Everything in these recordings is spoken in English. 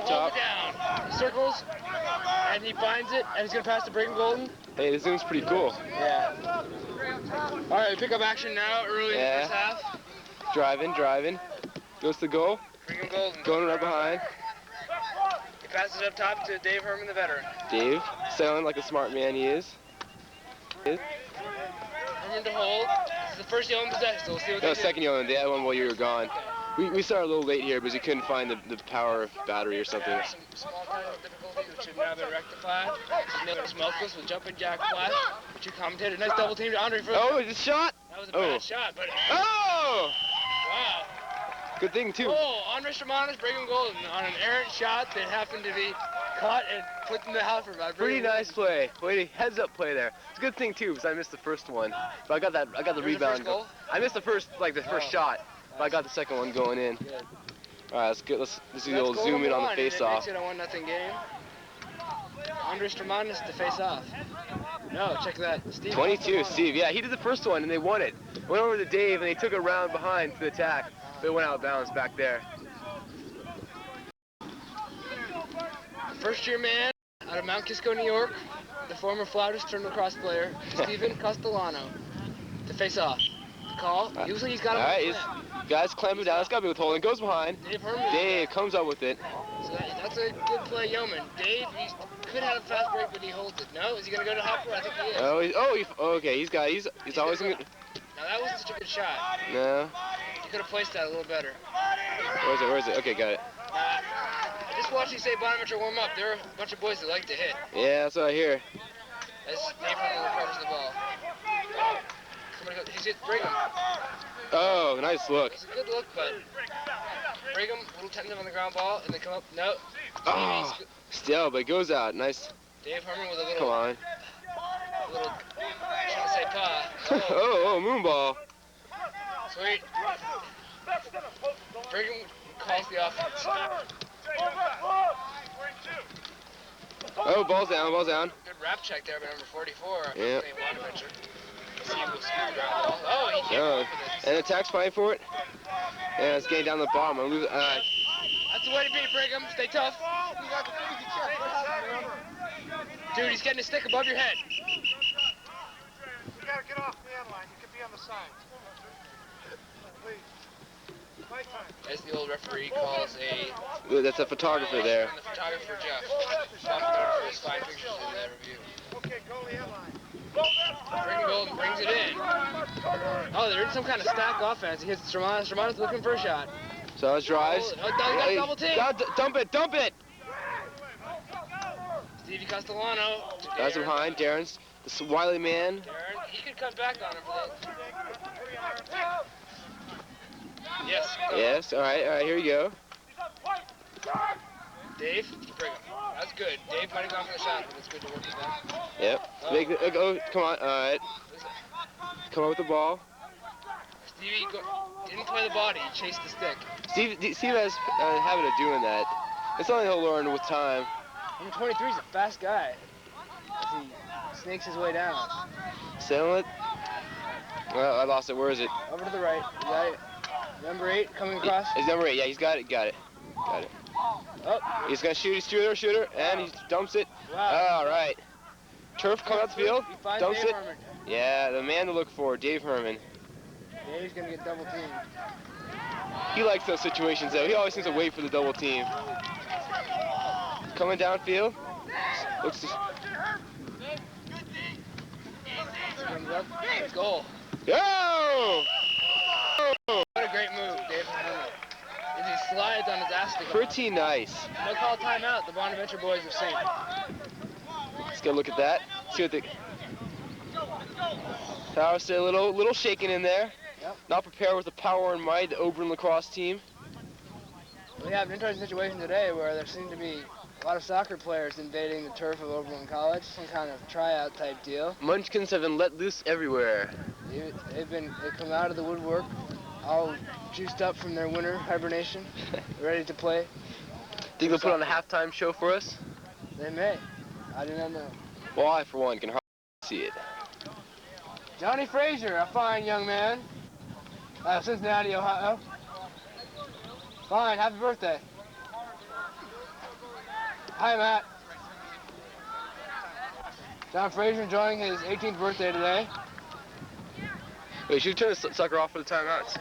top. Down. Circles, and he finds it, and he's going to pass to Brigham Golden. Hey, this zoom's pretty cool. Yeah. All right, we pick up action now, early in the first half. Driving. Goes to the goal. Brigham Golden. Going right behind. He passes it up top to Dave Herman, the veteran. Dave, selling like a smart man he is. Herman to hold. This is the first Yeoman possession, so we'll see what they do. Second Yeoman. They had one while you were gone. We started a little late here because we couldn't find the power of battery or something. Some small technical difficulties which have now been rectified. Another Smokeless with jumping jack flash. Two commentators. Nice double team to Andre Fritz. Oh, it's a shot! That was a bad shot, but... Oh! Wow. Good thing, too. Oh, Andre Shermanis, Brigham Golden on an errant shot that happened to be caught and put in the house for about Pretty nice play. Heads up play there. It's a good thing, too, because I missed the first one. But I got the rebound. Goal? I missed the first shot. But I got the second one going in. Good. All right, let's do a little zoom in on the face-off. It makes it a 1-0 game. Andre Shermanis to face off. No, check that. Steve 22, Steve. Yeah, he did the first one, and they won it. Went over to Dave, and they took it around behind to the attack. But it went out of bounds back there. First-year man out of Mount Kisco, New York, the former flautist turned lacrosse player, Stephen Castellano, to face off. The call. Usually he's got him. All right, guys, clamp him down. It's got to be withholding. Goes behind. Dave Herman. Dave comes up with it. So that's a good play, Yeoman. Dave, he could have a fast break, but he holds it. No, is he going to go to Hopper? I think he is. Okay. He's always going to. Now that was such a good shot. No. He could have placed that a little better. Where is it? Okay, got it. Just watching say Bonaventure warm up. There are a bunch of boys that like to hit. Yeah, that's what I hear. As Dave Herman recovers the ball. He's hit Brigham. Oh, nice look. It's a good look, but Brigham, a little tentative on the ground ball, and they come up. No. Oh, still, but it goes out. Nice. Dave Herman with a little. Come on. A little. Trying to say pa. Oh, moon ball. Sweet. Brigham calls the offense. Oh, ball's down. Good wrap check there by number 44. Yeah. Bonaventure. Oh, he can't and the attack's fighting for it. Yeah, it's getting down the bottom. That's the way to be, Brigham. Stay tough. Dude, he's getting a stick above your head. You gotta get off the end line. You could be on the side. Please. As the old referee calls a... That's a photographer there. The photographer, Jeff. For his fine pictures in that review. Okay, go the end line. Brigham Golden brings it in. Oh, they're in some kind of stack offense. He hits Shermanis. Shermanis looking for a shot. So it drives. Oh, double team. Dump it. Stevie Castellano. Guys behind. Darren's the wily man. Darren, he could cut back on him for that. Yes. Yes. All right. Here we go. Dave, Brigham. That's good. Dave might have gone for the shot, but it's good to work with that. Yep. Come on. All right. Come on with the ball. Stevie didn't play the body. He chased the stick. Steve has a habit of doing that. It's something he'll learn with time. Number 23 is a fast guy. As he snakes his way down. Sailing it. Well, I lost it. Where is it? Over to the right. You got it. Number 8 coming across. It's number 8. Yeah, he's got it. Got it. Oh. He's gonna shoot. Shooter, and he dumps it. Wow. All right. Turf coming out the field. Dumps it. Herman. Yeah, the man to look for, Dave Herman. Dave's gonna get double teamed. He likes those situations though. He always seems to wait for the double team. Coming downfield. Looks. Goal. Yo! What a great move, Dave Herman. As he slides on his ass. Pretty nice. No call timeout. The Bonaventure boys have seen. Let's go look at that. See what they. Power stay a little shaking in there. Yep. Not prepared with the power and might, the Oberlin Lacrosse team. We have an interesting situation today where there seem to be a lot of soccer players invading the turf of Oberlin College, some kind of tryout type deal. Munchkins have been let loose everywhere. They come out of the woodwork, all juiced up from their winter hibernation, ready to play. Think they'll put on a halftime show for us? They may. I do not know. Well, I, for one, can hardly see it. Johnny Frazier, a fine young man. Cincinnati, Ohio. Fine, happy birthday. Hi, Matt. John Fraser enjoying his 18th birthday today. Wait, should we turn the sucker off for the timeouts?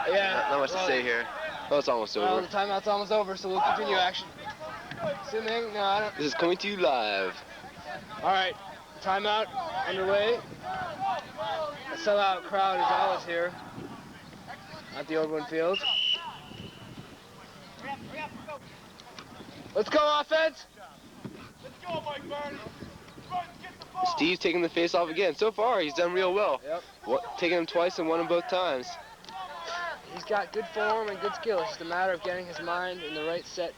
Yeah. Not much to say here. Oh, it's almost Well, over. the timeout's almost over, so we'll continue action. Assuming, no, I don't. This is coming to you live. All right, timeout underway. A sellout crowd is always here at the Oberlin field. Let's go, offense! Steve's taking the face off again. So far, he's done real well. Yep. Taking him twice and won him both times. He's got good form and good skill. It's just a matter of getting his mind in the right set.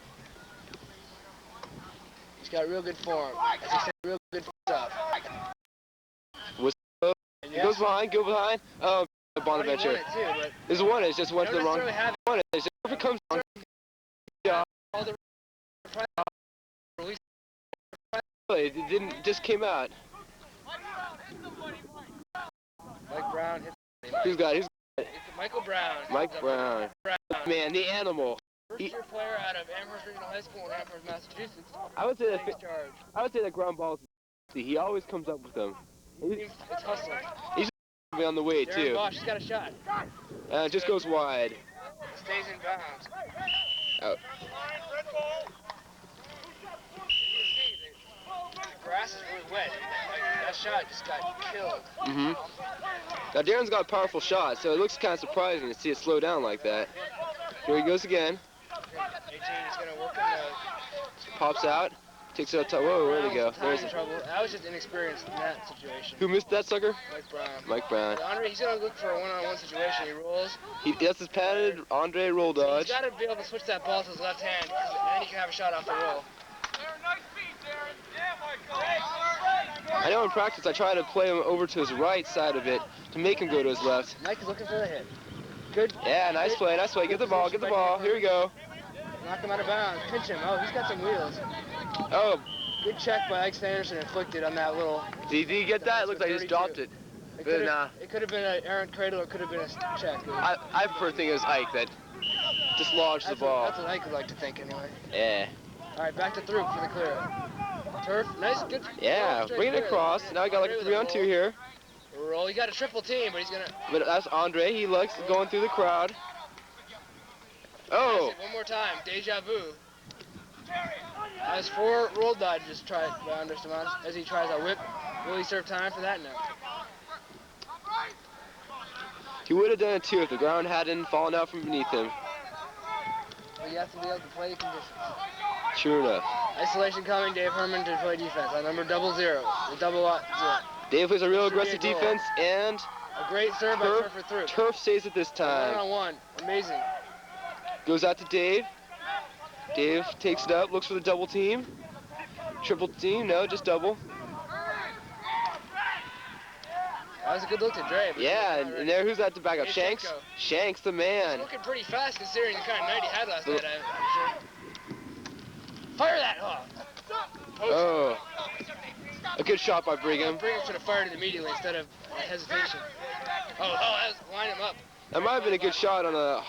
He's got real good form. As he said, real good stuff. He goes behind, go behind. Oh, Bonaventure. This one is just went to the wrong one. It's just if it comes on. Yeah. It didn't just came out. Mike Brown hits. Who's got it? Michael Brown. Mike Brown. Man, the animal. First-year player out of Amherst Regional High School in Amherst, Massachusetts. I would say that ground balls. He always comes up with them. It's hustling. He's on the way too. Bosch, he's got a shot. It just goes wide. Stays in bounds. Out. The grass is really wet. That shot just got killed. Now Darren's got a powerful shot, so it looks kind of surprising to see it slow down like that. Here he goes again. 18 is going to work on the... Pops out. Takes it up top. Whoa, where'd he go? There's trouble. I was just inexperienced in that situation. Who missed that sucker? Mike Brown. Mike Brown. Andre, he's going to look for a one-on-one situation. He rolls. That's his patented Andre roll dodge. He's got to be able to switch that ball to his left hand, because then he can have a shot off the roll. I know in practice I try to play him over to his right side of it to make him go to his left. Mike is looking for the hit. Good. Yeah, nice play, nice play. Get the ball, get the ball. Here we go. Knock him out of bounds. Pinch him. Oh, he's got some wheels. Oh. Good check by Ike Sanderson inflicted on that little... Did you get that? It looked like he just dropped it. It could have been an errant cradle or it could have been a check. I prefer to think it was Ike that dislodged the ball. That's what Ike would like to think anyway. Yeah. All right, back to Throop for the clear. Turf, nice, good. Yeah, bring it across. Now we got like a 3-on-2 here. Roll. He got a triple team, but he's gonna. But that's Andre. He likes going through the crowd. Oh. One more time, deja vu. Has 4 roll dodges tried by Andre Stamatis as he tries a whip. Will he serve time for that? No. He would have done it too if the ground hadn't fallen out from beneath him. But you have to be able to play the conditions. Sure enough. Isolation coming, Dave Herman to play defense on number 00, the double 0. Dave plays a real aggressive defense and a great serve by Turf for Throop. Turf saves it this time. One-on-one, amazing. Goes out to Dave. Dave takes it up, looks for the double team. Triple team, no, just double. That was a good look to Dre. Yeah, and there, who's at the backup? Shanks? Shanks, the man. He's looking pretty fast considering the kind of night he had last night, I'm sure. Fire that! Oh. A good shot by Brigham. Brigham should have fired it immediately instead of hesitation. Oh, that was line him up. That might have been a good shot on a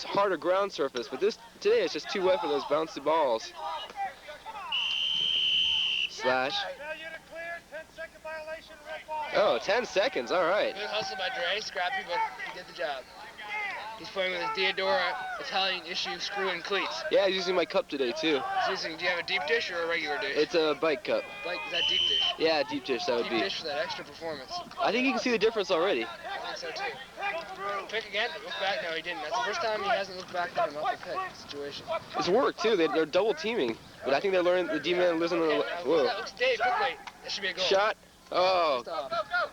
harder ground surface, but today it's just too wet for those bouncy balls. Slash. Oh, 10 seconds, all right. Good hustle by Dre, scrappy, but he did the job. He's playing with his Diodora Italian issue screw-in cleats. Yeah, he's using my cup today, too. Do you have a deep dish or a regular dish? It's a bike cup. Bike, is that deep dish? Yeah, deep dish, that would be. Deep dish for that extra performance. I think you can see the difference already. I think so, too. Pick again, look back, no, he didn't. That's the first time he hasn't looked back at him up the pick situation. It's work, too. They're double teaming. But I think they're learning the D-man lives on the... Whoa. Looks Dave, quickly. That should be a goal. Shot. Oh,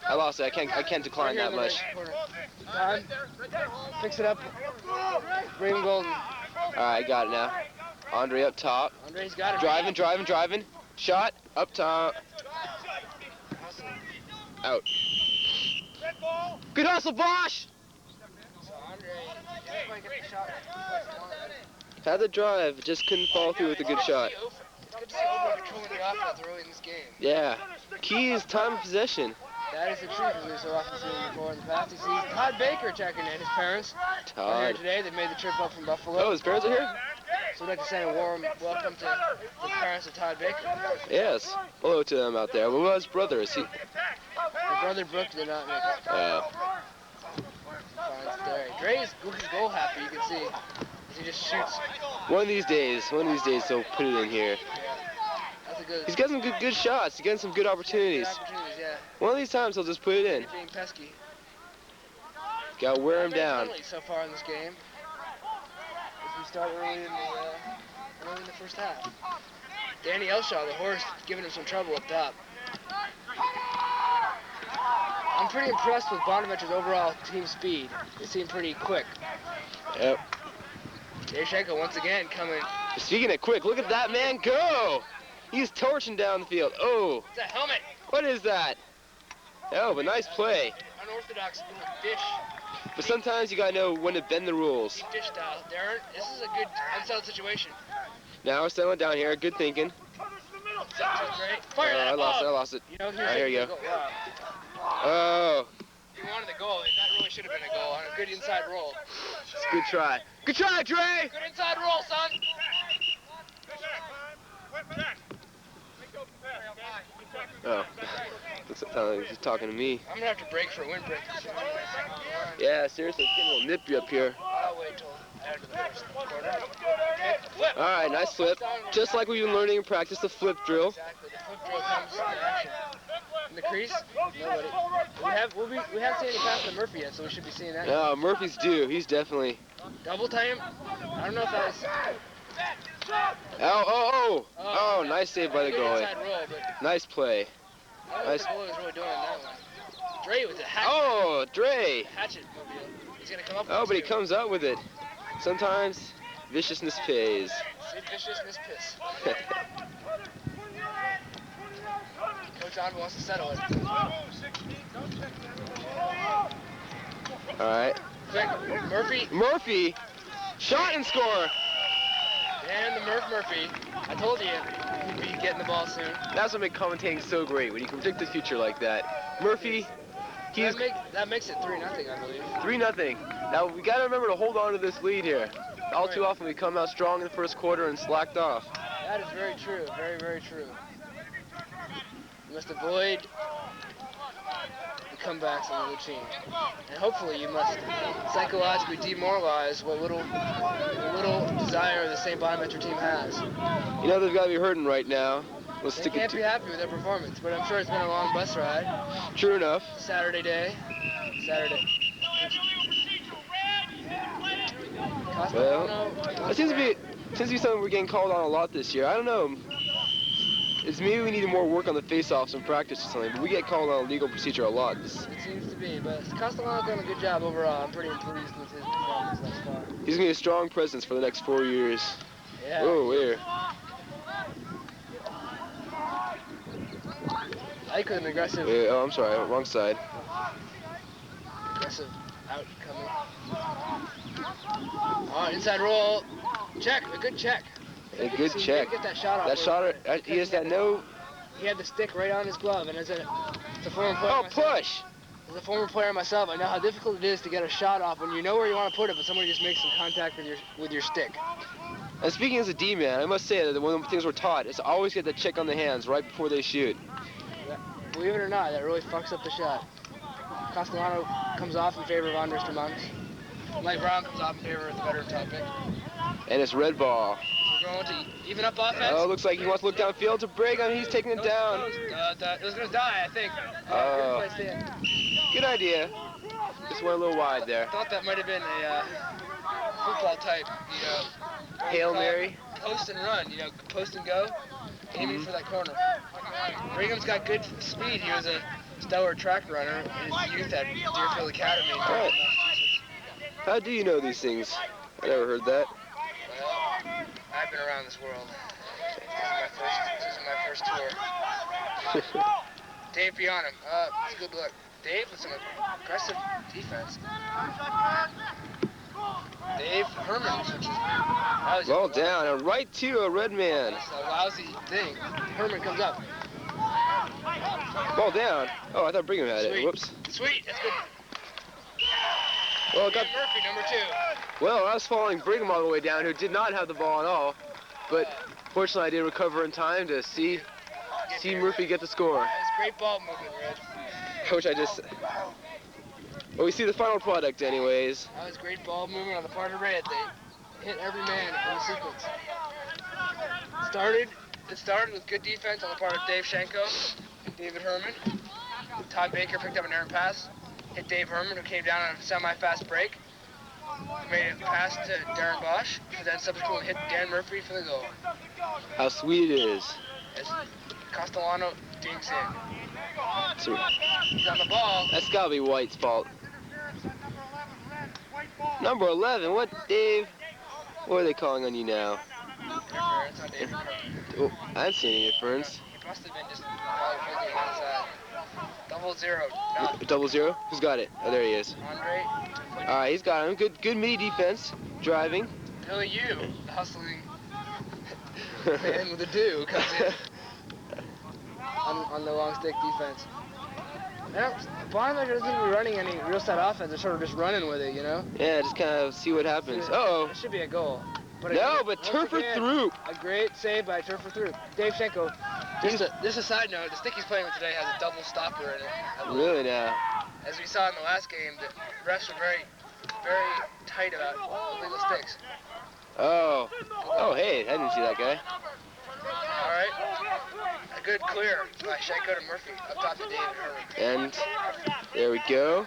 I lost it. I can't decline that much. Time. Fix it up. Bring Golden. All right, got it now. Andre up top. Andre's got it. Driving. Shot up top. Out. Good hustle, Bosch. Had the drive, just couldn't follow through with a good shot. It's good to see Oberlin controlling the offense early in this game. Yeah. Key is time of possession. That is the truth, as we so often see before in the past. He sees Todd Baker checking in. His parents are here today. They made the trip up from Buffalo. Oh, his parents are here? So we'd like to send a warm welcome to the parents of Todd Baker. Yes. Hello to them out there. What about his brother? Is he? His brother Brooke did not make it. Finds Dre. Dre's looking goal happy, you can see. He just shoots. One of these days he'll put it in here. That's a good. He's got some good shots. He's getting some good opportunities. Yeah. One of these times he'll just put it in. He's being pesky. Gotta wear him down. So far in this game, as we start early in the first half. Danny Elshaw, the horse, giving him some trouble up top. I'm pretty impressed with Bonaventure's overall team speed. They seem pretty quick. Yep. Yashenko once again coming. Speaking of quick, look at that man go! He's torching down the field. Oh! It's a helmet. What is that? Oh, but nice play. Unorthodox dish. But sometimes you gotta know when to bend the rules. Deep dish style. Darren, this is a good unsettled situation. Now we're settling down here. Good thinking. Great. Fire that I lost it. You know, Here you go. Wow. Oh. He wanted the goal. That really should have been a goal on a good inside roll. It's a good try. Good try, Dre! Good inside roll, son. Oh. Looks like he's talking to me. I'm gonna have to break for a windbreak. Yeah, seriously, it's getting a little nippy up here. I'll wait till after the first quarter. Flip. Alright, nice flip. Just like we've been learning in practice, the flip drill. Exactly. The flip drill comes to action. In the crease, nobody. We haven't seen any pass to Murphy yet, so we should be seeing that. No, Murphy's due. He's definitely. Double time? I don't know if that was. Oh, nice save by the goalie. Inside roll, but Nice play. I don't know what the goalie was really doing on that one. Dre with the hatchet. Oh, Dre. Hatchet mobile. He's gonna come up with Oh, but he two. comes up with it. Sometimes viciousness pays. Sid Viciousness piss. Coach Otto wants to settle it. Alright. Quick, Murphy. Murphy. Shot and score. And the Murphy. I told you he'd be getting the ball soon. That's what makes commentating so great, when you can predict the future like that. Murphy, he's that makes it 3-0, I believe. 3-0. Now, we got to remember to hold on to this lead here. All too often we come out strong in the first quarter and slacked off. That is very true. Very, very true. You must avoid the comebacks on the other team. And hopefully you must psychologically demoralize what little desire the St. Bonaventure team has. You know they've got to be hurting right now. Let's They stick it can't to. be happy with their performance, but I'm sure it's been a long bus ride. True enough. Saturday. Well, it seems to be something we're getting called on a lot this year. I don't know. It's maybe we need more work on the face-offs and practice or something, but we get called on a legal procedure a lot. It seems to be, but Castellano's done a good job overall. I'm pretty pleased with his performance thus far. He's going to be a strong presence for the next 4 years. Yeah. Whoa, here. I like an aggressive. Yeah, oh, I'm sorry, wrong side. Aggressive outcoming. Oh, inside roll. Check. A good check. A good check. Get that shot off. That shot, he just had no. He had the stick right on his glove, and as a former player. Oh, myself, push! As a former player myself, I know how difficult it is to get a shot off when you know where you want to put it, but somebody just makes some contact with your stick. And speaking as a D-man, I must say that one of the things we're taught is always get that check on the hands right before they shoot. Believe it or not, that really fucks up the shot. Castellano comes off in favor of Andres Tremont. Mike Brown comes off in favor of the veteran topic. And it's red ball. We're going to even up offense. Oh, looks like he wants to look downfield to break him. He's taking it down. It was going to die, I think. Good idea. Just went a little wide there. I thought that might have been a football type, Hail Mary. Post and run, post and go, aiming for that corner. Brigham's got good speed. He was a stellar track runner in his youth at Deerfield Academy. Right. How do you know these things? I never heard that. Well, I've been around this world. This is my first tour. Dave Bionham. It's a good look. Dave with some aggressive defense. Dave Herman switches. Ball down and right to a red man. That's a lousy thing. Herman comes up. Ball down. Oh, I thought Brigham had it. Sweet. Whoops. Sweet. That's good. Well, got, Murphy, number 2. well, I was following Brigham all the way down, who did not have the ball at all. But fortunately, I did recover in time to see Murphy get the score. That was great ball movement, Red. Which I just... Well, we see the final product anyways. That was great ball movement on the part of Red. They hit every man in the sequence. It started with good defense on the part of Dave Shenko and David Herman. Todd Baker picked up an errant pass, hit Dave Herman, who came down on a semi-fast break. Made a pass to Darren Bosch, who then subsequently hit Dan Murphy for the goal. How sweet it is. As Castellano dinks in. So, He's on the ball. that's gotta be White's fault. Number 11, what, Dave? What are they calling on you now? Interference on David Herman. Oh, I didn't see any interference. He must have been just probably holding on his 0-0. No, 0-0? Who's got it? Oh, there he is. Andre. All right, he's got him. Good mini defense. Driving. Billy Yu, the hustling man with a do, comes in on the long stick defense. Bonaventure doesn't even be running any real side offense. They're sort of just running with it, you know? Yeah, just kind of see what happens. Uh-oh. It should be a goal. But No, but Turfer through. A great save by Turfer through. Dave Shenko. Just a side note, the stick he's playing with today has a double stopper in it. Really now? As we saw in the last game, the refs were very, very tight about illegal sticks. Oh. Oh, hey, I didn't see that guy. All right. A good clear by Shenko to Murphy up top to David Herman. And there we go.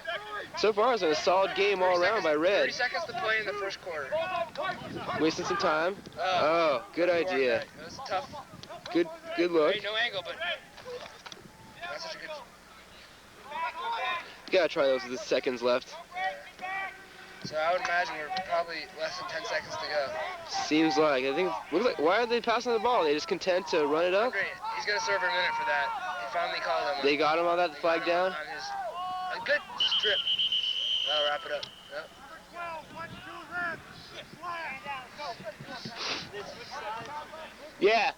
So far, it's been a solid game all around by 30 Red. seconds to play in the first quarter. Wasting some time. Oh, good idea. It was a tough. Good look. No angle, but that's such a good. You gotta try those with the seconds left. So I would imagine we're probably less than 10 seconds to go. Seems like. I think. Looks like. Why are they passing the ball? They just content to run it up? Great. He's gonna serve a minute for that. He finally called him. They got him on that flag down. A good strip. That'll wrap it up. Yep. Yeah.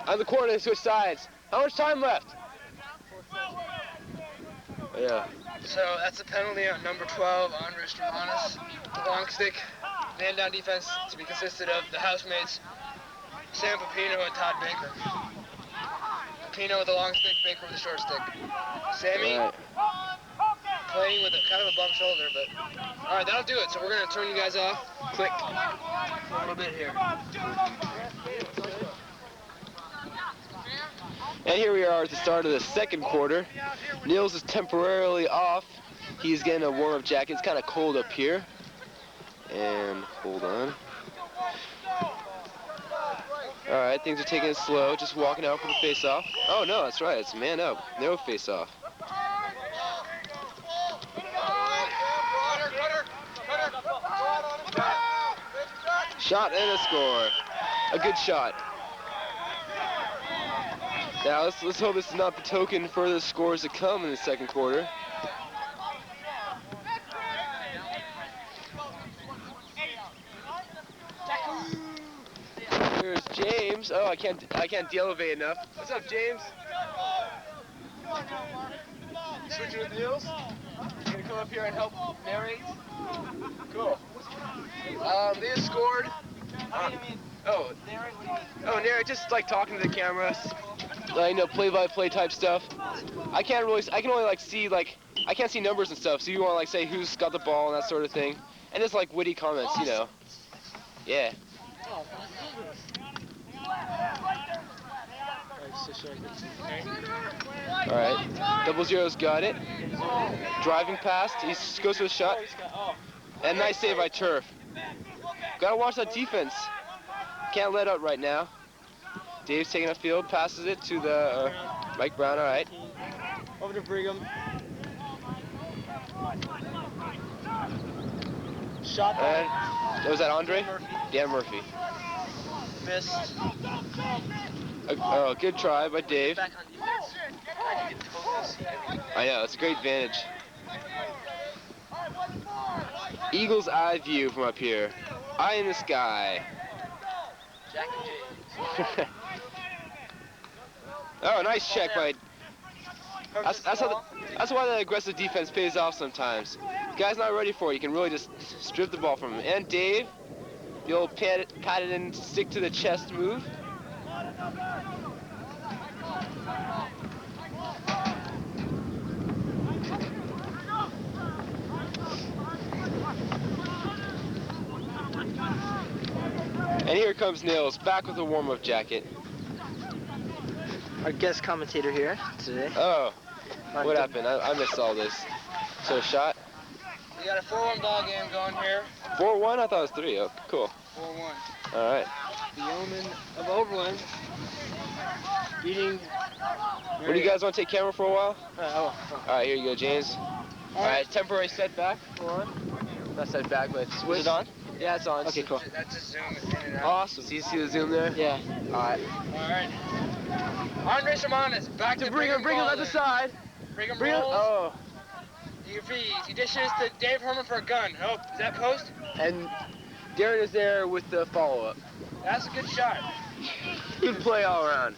On the corner, they switch sides. How much time left? Yeah. So that's a penalty on number 12, Andres Romanos. The long stick, man down defense to be consisted of the housemates, Sam Pepino and Todd Baker. Pepino with the long stick, Baker with the short stick. Sammy playing with a kind of a bum shoulder, but all right, that'll do it. So we're gonna turn you guys off. Click. A little bit here. And here we are at the start of the second quarter. Niels is temporarily off. He's getting a warm-up jacket. It's kind of cold up here. And hold on. All right, things are taking it slow. Just walking out for the face-off. Oh no, that's right. It's man up. No face-off. Shot and a score. A good shot. Now let's hope this is not the token for the scores to come in the second quarter. Here's James. Oh, I can't de-elevate enough. What's up, James? Switching with Niels. You gonna come up here and help narrate? Cool. Leah scored. Narrate, just like talking to the cameras. Play-by-play type stuff. I can only like see I can't see numbers and stuff. So you want to like say who's got the ball and that sort of thing, and just like witty comments, you know. Yeah. All right. 00's got it. Driving past. He goes for the shot. And nice save by Turf. Gotta watch that defense. Can't let up right now. Dave's taking a field, passes it to the Mike Brown. All right. Over to Brigham. Shot. And was that Andre? Dan Murphy. Missed. Good try by Dave. Back on defense. I know, it's a great advantage. Eagle's eye view from up here. Eye in the sky. Jack and James. Oh, nice check by. That's why the aggressive defense pays off sometimes. Guy's not ready for it. You can really just strip the ball from him. And Dave, the old pat it in, stick to the chest move. And here comes Nils, back with a warm-up jacket. Our guest commentator here today. Oh, what happened? I missed all this. So shot? We got a 4-1 ball game going here. 4-1? I thought it was 3. Oh, cool. 4-1. All right. The Yeomen of Oberlin beating... What do you guys want to take camera for a while? Oh. All right, here you go, James. All right, temporary setback. Not setback, but switch. Is it on? Yeah, it's on. Okay, cool. That's just zoom it in and out. Awesome. So you see the zoom there? Yeah. All right. Alright. Andre Shermanis, back to Bring him at the side. Bring him Bring him. rolls. Oh. He dishes to Dave Herman for a gun. Oh, is that post? And Darren is there with the follow-up. That's a good shot. Good play all around.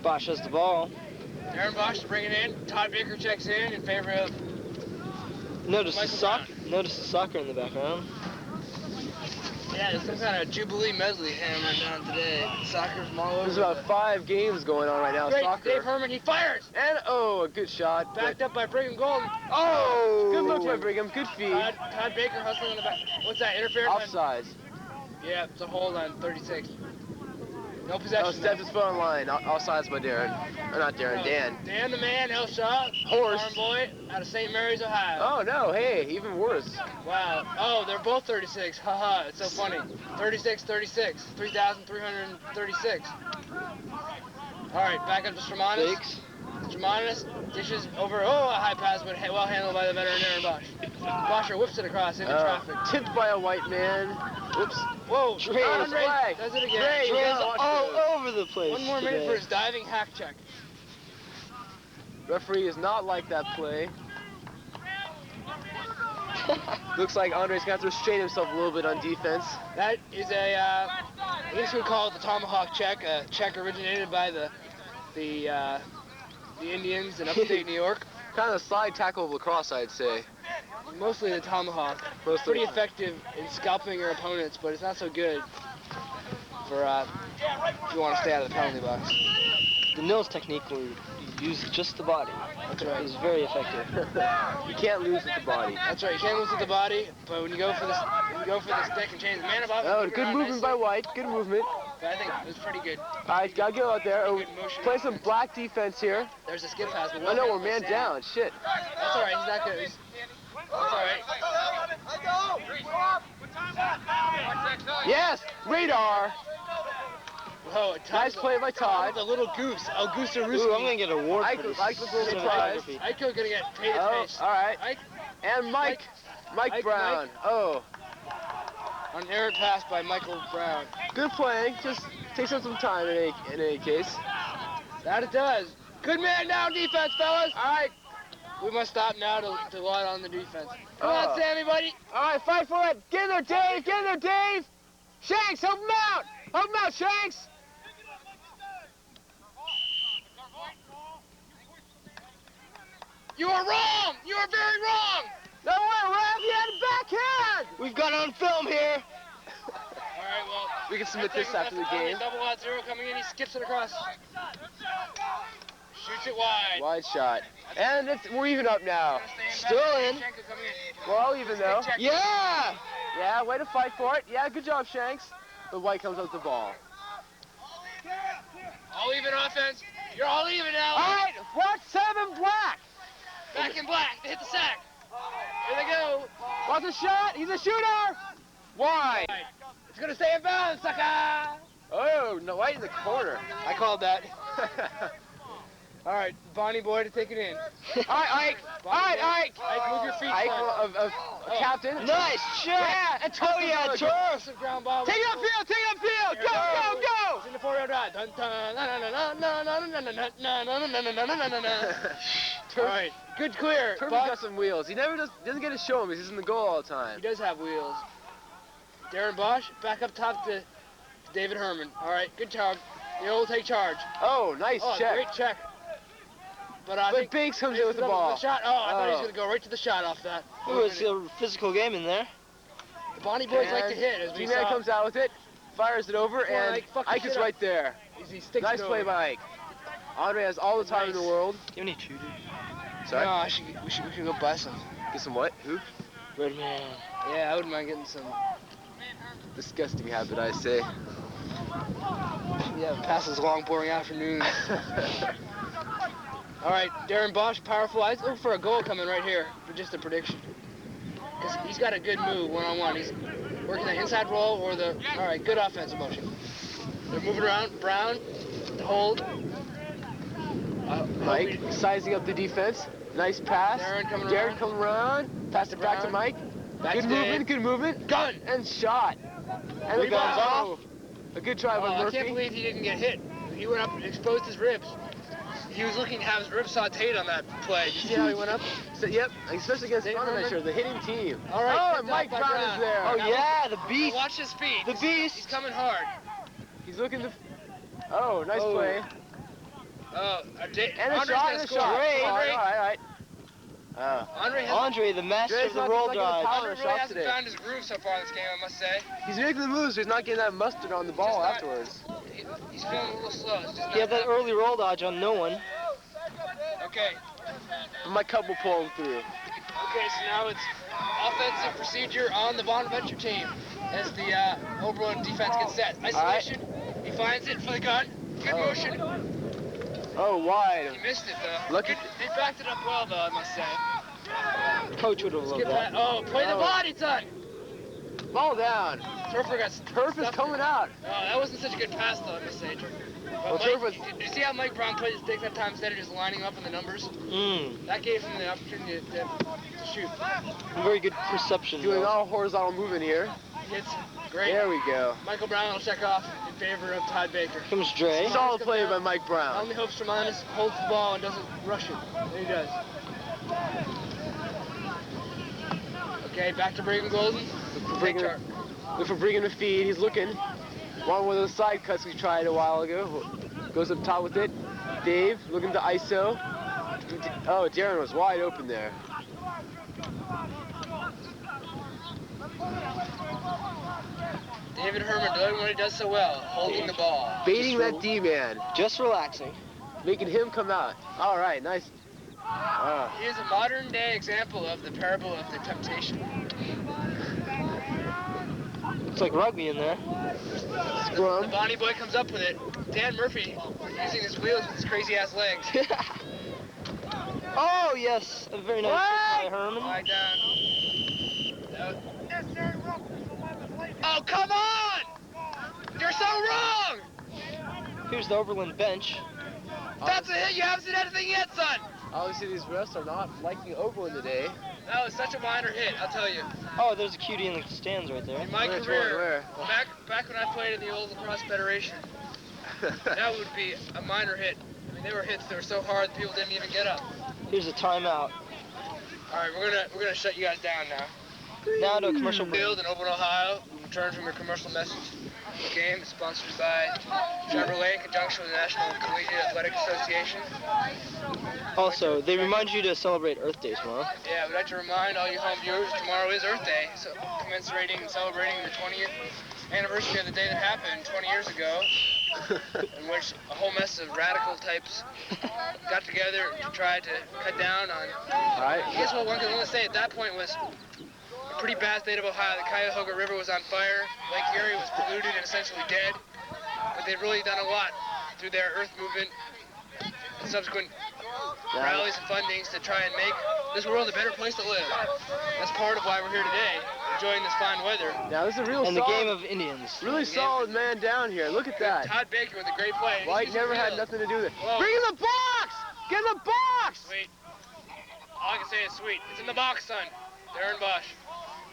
Bosch has the ball. Darren Bosch is bringing in. Todd Baker checks in favor of Notice the Michael soccer in the background. Yeah, there's some kind of Jubilee medley hammering down today. Soccer from all over. There's about 5 games going on right now. Great, Soccer. Dave Herman, he fires! And a good shot. Backed up by Brigham Golden. Oh! Good look by Brigham. Good feed. Todd Baker hustling in the back. What's that, interference? Offsides. Yeah, it's a hold on 36. No possession. No, stepped his foot on line. Offsides by Darren. Or not Darren, Dan. Dan the man, no shot. Horse. Farm boy out of St. Mary's, Ohio. Oh, no. Hey, even worse. Wow. Oh, they're both 36. Haha, it's so funny. 36, 36. 3,336. All right, back up to Shermanis. Shermanis dishes over. Oh, a high pass, but well handled by the veteran Aaron Bosch. Boscher whips it across into traffic. Tipped by a white man. Whoops. Whoa. Andre does it again. Dre's all over the place. One more minute for his diving hack check. Referee is not like that play. Looks like Andre's going to have to restrain himself a little bit on defense. That is I guess we call it the tomahawk check. A check originated by the Indians in upstate New York. Kind of a slide tackle of lacrosse, I'd say. Mostly the tomahawk. Pretty effective in scalping your opponents, but it's not so good for if you want to stay out of the penalty box. The Nils technique where you use just the body. That's right. It's very effective. You can't lose with the body. That's right. You can't lose with the body, but when you go for the stick and change the man above. Oh, good movement by White. Good movement. But I think it was pretty good. All right, gotta go out there. Oh, play some black defense here. There's a skip pass. But I know, we're man down. Shit. That's all right. He's not good. That's all right. Yes, radar. Whoa, Nice play by Todd. The little goose. Oh, Goose to Ooh, I'm gonna get an award for this. Ike was a little surprised. Ike gonna get paid Oh, his face. all right. Ike And Mike Brown. Oh, on errant pass by Michael Brown. good play. Just takes up some time in any case. That it does. Good man down defense, fellas. All right. We must stop now to lot on the defense. Come on, Sammy, buddy. All right, fight for it. Get in there, Dave. Get in there, Dave. Shanks, help him out. Help him out, Shanks. You are wrong. You are very wrong. No way, Rab. He had a backhand. We've got it on film here. All right, well. We can submit this after the game. Double out zero coming in. He skips it across. Shoots it wide. Wide shot. And we're even up now. Still in. Well, even though. Yeah! Yeah, way to fight for it. Yeah, good job, Shanks. But White comes up with the ball. All even offense. You're all even now. All right, watch 7 black. Back in black. They hit the sack. Here they go. What's a shot? He's a shooter. Why? It's going to stay in bounds, sucker. Oh, no, White in the corner. I called that. All right, Bonnie boy to take it in. All right, Ike. All right, Ike. Ike, move your feet. Ike, captain. Nice check. Yeah, and Oh yeah, turf. Ground ball. Take it upfield, take it upfield. Go, go, go. It's in the 4-yard line. Dun, dun, na, na, na, na, na, na, na, na, na, na, na, na, na, na. All right, good clear. Turpy's got some wheels. He doesn't get to show him. He's in the goal all the time. He does have wheels. Darren Bosch, back up top to David Herman. All right, good job. You'll take charge. Oh, nice check. Great check. But I think Banks comes in with the the ball. shot. Oh, I thought he was going to go right to the shot off that. Ooh, it's a physical game in there. The Bonnie boys like to hit, as we T-Man saw. comes out with it, fires it over, Come on, and Ike, fuck the Ike shit is up. right there. He sticks Nice it play over. by Ike. Andre has all the time in the world. You need two, dude. Sorry? No, we should go buy some. Get some what? Who? Red man. Yeah, I wouldn't mind getting some. Disgusting habit, I say. Yeah, passes long, boring afternoons. All right, Darren Bosch, powerful. I look for a goal coming right here, for just a prediction. Because he's got a good move one-on-one. He's working the inside roll or the. All right, good offensive motion. They're moving around. Brown, hold. Mike sizing up the defense. Nice pass. Darren coming around. Pass it back to Mike. Back Good to movement, Dave. good movement. Gun. And shot. And rebounds off. A good try by I Murphy. can't believe he didn't get hit. He went up and exposed his ribs. He was looking to have his ribs sauteed on that play. Did you see how he went up? So, yep, especially against Dave Bonaventure, Herman. the hitting team. All right, Oh, picked and Mike off by Brown Brown. is there. Oh, yeah, the beast. Watch his speed. The beast. He's coming hard. He's looking to. Oh, nice play. Oh, And a Andre's shot, gonna and a score. shot. Andre, All right. Andre, The master Dre's of the not roll getting the dodge. power Andre really shots hasn't today. found his groove so far this game, I must say. He's making the moves, so he's not getting that mustard on the ball Just not- afterwards. He's feeling a little slow. It's just He had not that early roll dodge on no one. Okay. But my cup will pull him through. Okay, so now it's offensive procedure on the Bonaventure team as the Oberlin defense gets set. Isolation. He finds it for the gun. Good motion. Oh, wide. He missed it though. Lucky- They backed it up well though, I must say. Coach would have loved Skip that. that. Oh, play the body, son. Ball down. Turfer got Turf is stuffed coming it. out. Oh, that wasn't such a good pass though, I must say, Turfer. Well, But Turf Mike, was- did you see how Mike Brown played his stick that time instead of just lining up in the numbers? That gave him the opportunity to shoot. Very good perception. Doing though. all horizontal movement here. Hits. Great. There we go. Michael Brown will check off in favor of Todd Baker. Comes Dre. Solid play by Mike Brown. Only hopes Romanus holds the ball and doesn't rush it. There he does. Okay, back to Brigham Golden. Look for Brigham to feed. He's looking. One of those side cuts we tried a while ago. Goes up top with it. Dave looking to ISO. Oh, Darren was wide open there. David Herman doing what he does so well, holding the ball. Baiting that D-man. Just relaxing. Making him come out. All right, nice. He is a modern day example of the parable of the temptation. It's like rugby in there. The Scrum. Bonnie boy comes up with it. Dan Murphy using his wheels with his crazy ass legs. Oh, yes. A very nice hit by Herman. Lie down. Oh, come on! You're so wrong! Here's the Oberlin bench. That's a hit. You haven't seen anything yet, son. Obviously, these refs are not liking Oberlin today. That was such a minor hit, I'll tell you. Oh, there's a cutie in the stands right there. In my Which career, one? back when I played in the old Lacrosse Federation, that would be a minor hit. I mean, they were hits that were so hard that people didn't even get up. Here's a timeout. All right, we're gonna shut you guys down now. Now to a commercial break. Field in Oberlin, Ohio. We return from your commercial message. The game is sponsored by Chevrolet in conjunction with the National Collegiate Athletic Association. Also, they remind you to celebrate Earth Day tomorrow. Yeah, we'd like to remind all you home viewers tomorrow is Earth Day, so commiserating and celebrating the 20th anniversary of the day that happened 20 years ago, in which a whole mess of radical types got together to try to cut down on. All right. I guess what one can only say at that point was a pretty bad state of Ohio. The Cuyahoga River was on fire, Lake Erie was polluted and essentially dead, but they've really done a lot through their Earth movement and subsequent rallies and fundings to try and make this world a better place to live. That's part of why we're here today, enjoying this fine weather. Now this is a real And the solid, game of Indians. really solid man down here. Look at that. Todd Baker with a great play. White never had nothing to do with it. Whoa. Bring in the box! Get in the box! Sweet. All I can say is sweet. It's in the box, son. Darren Bosch.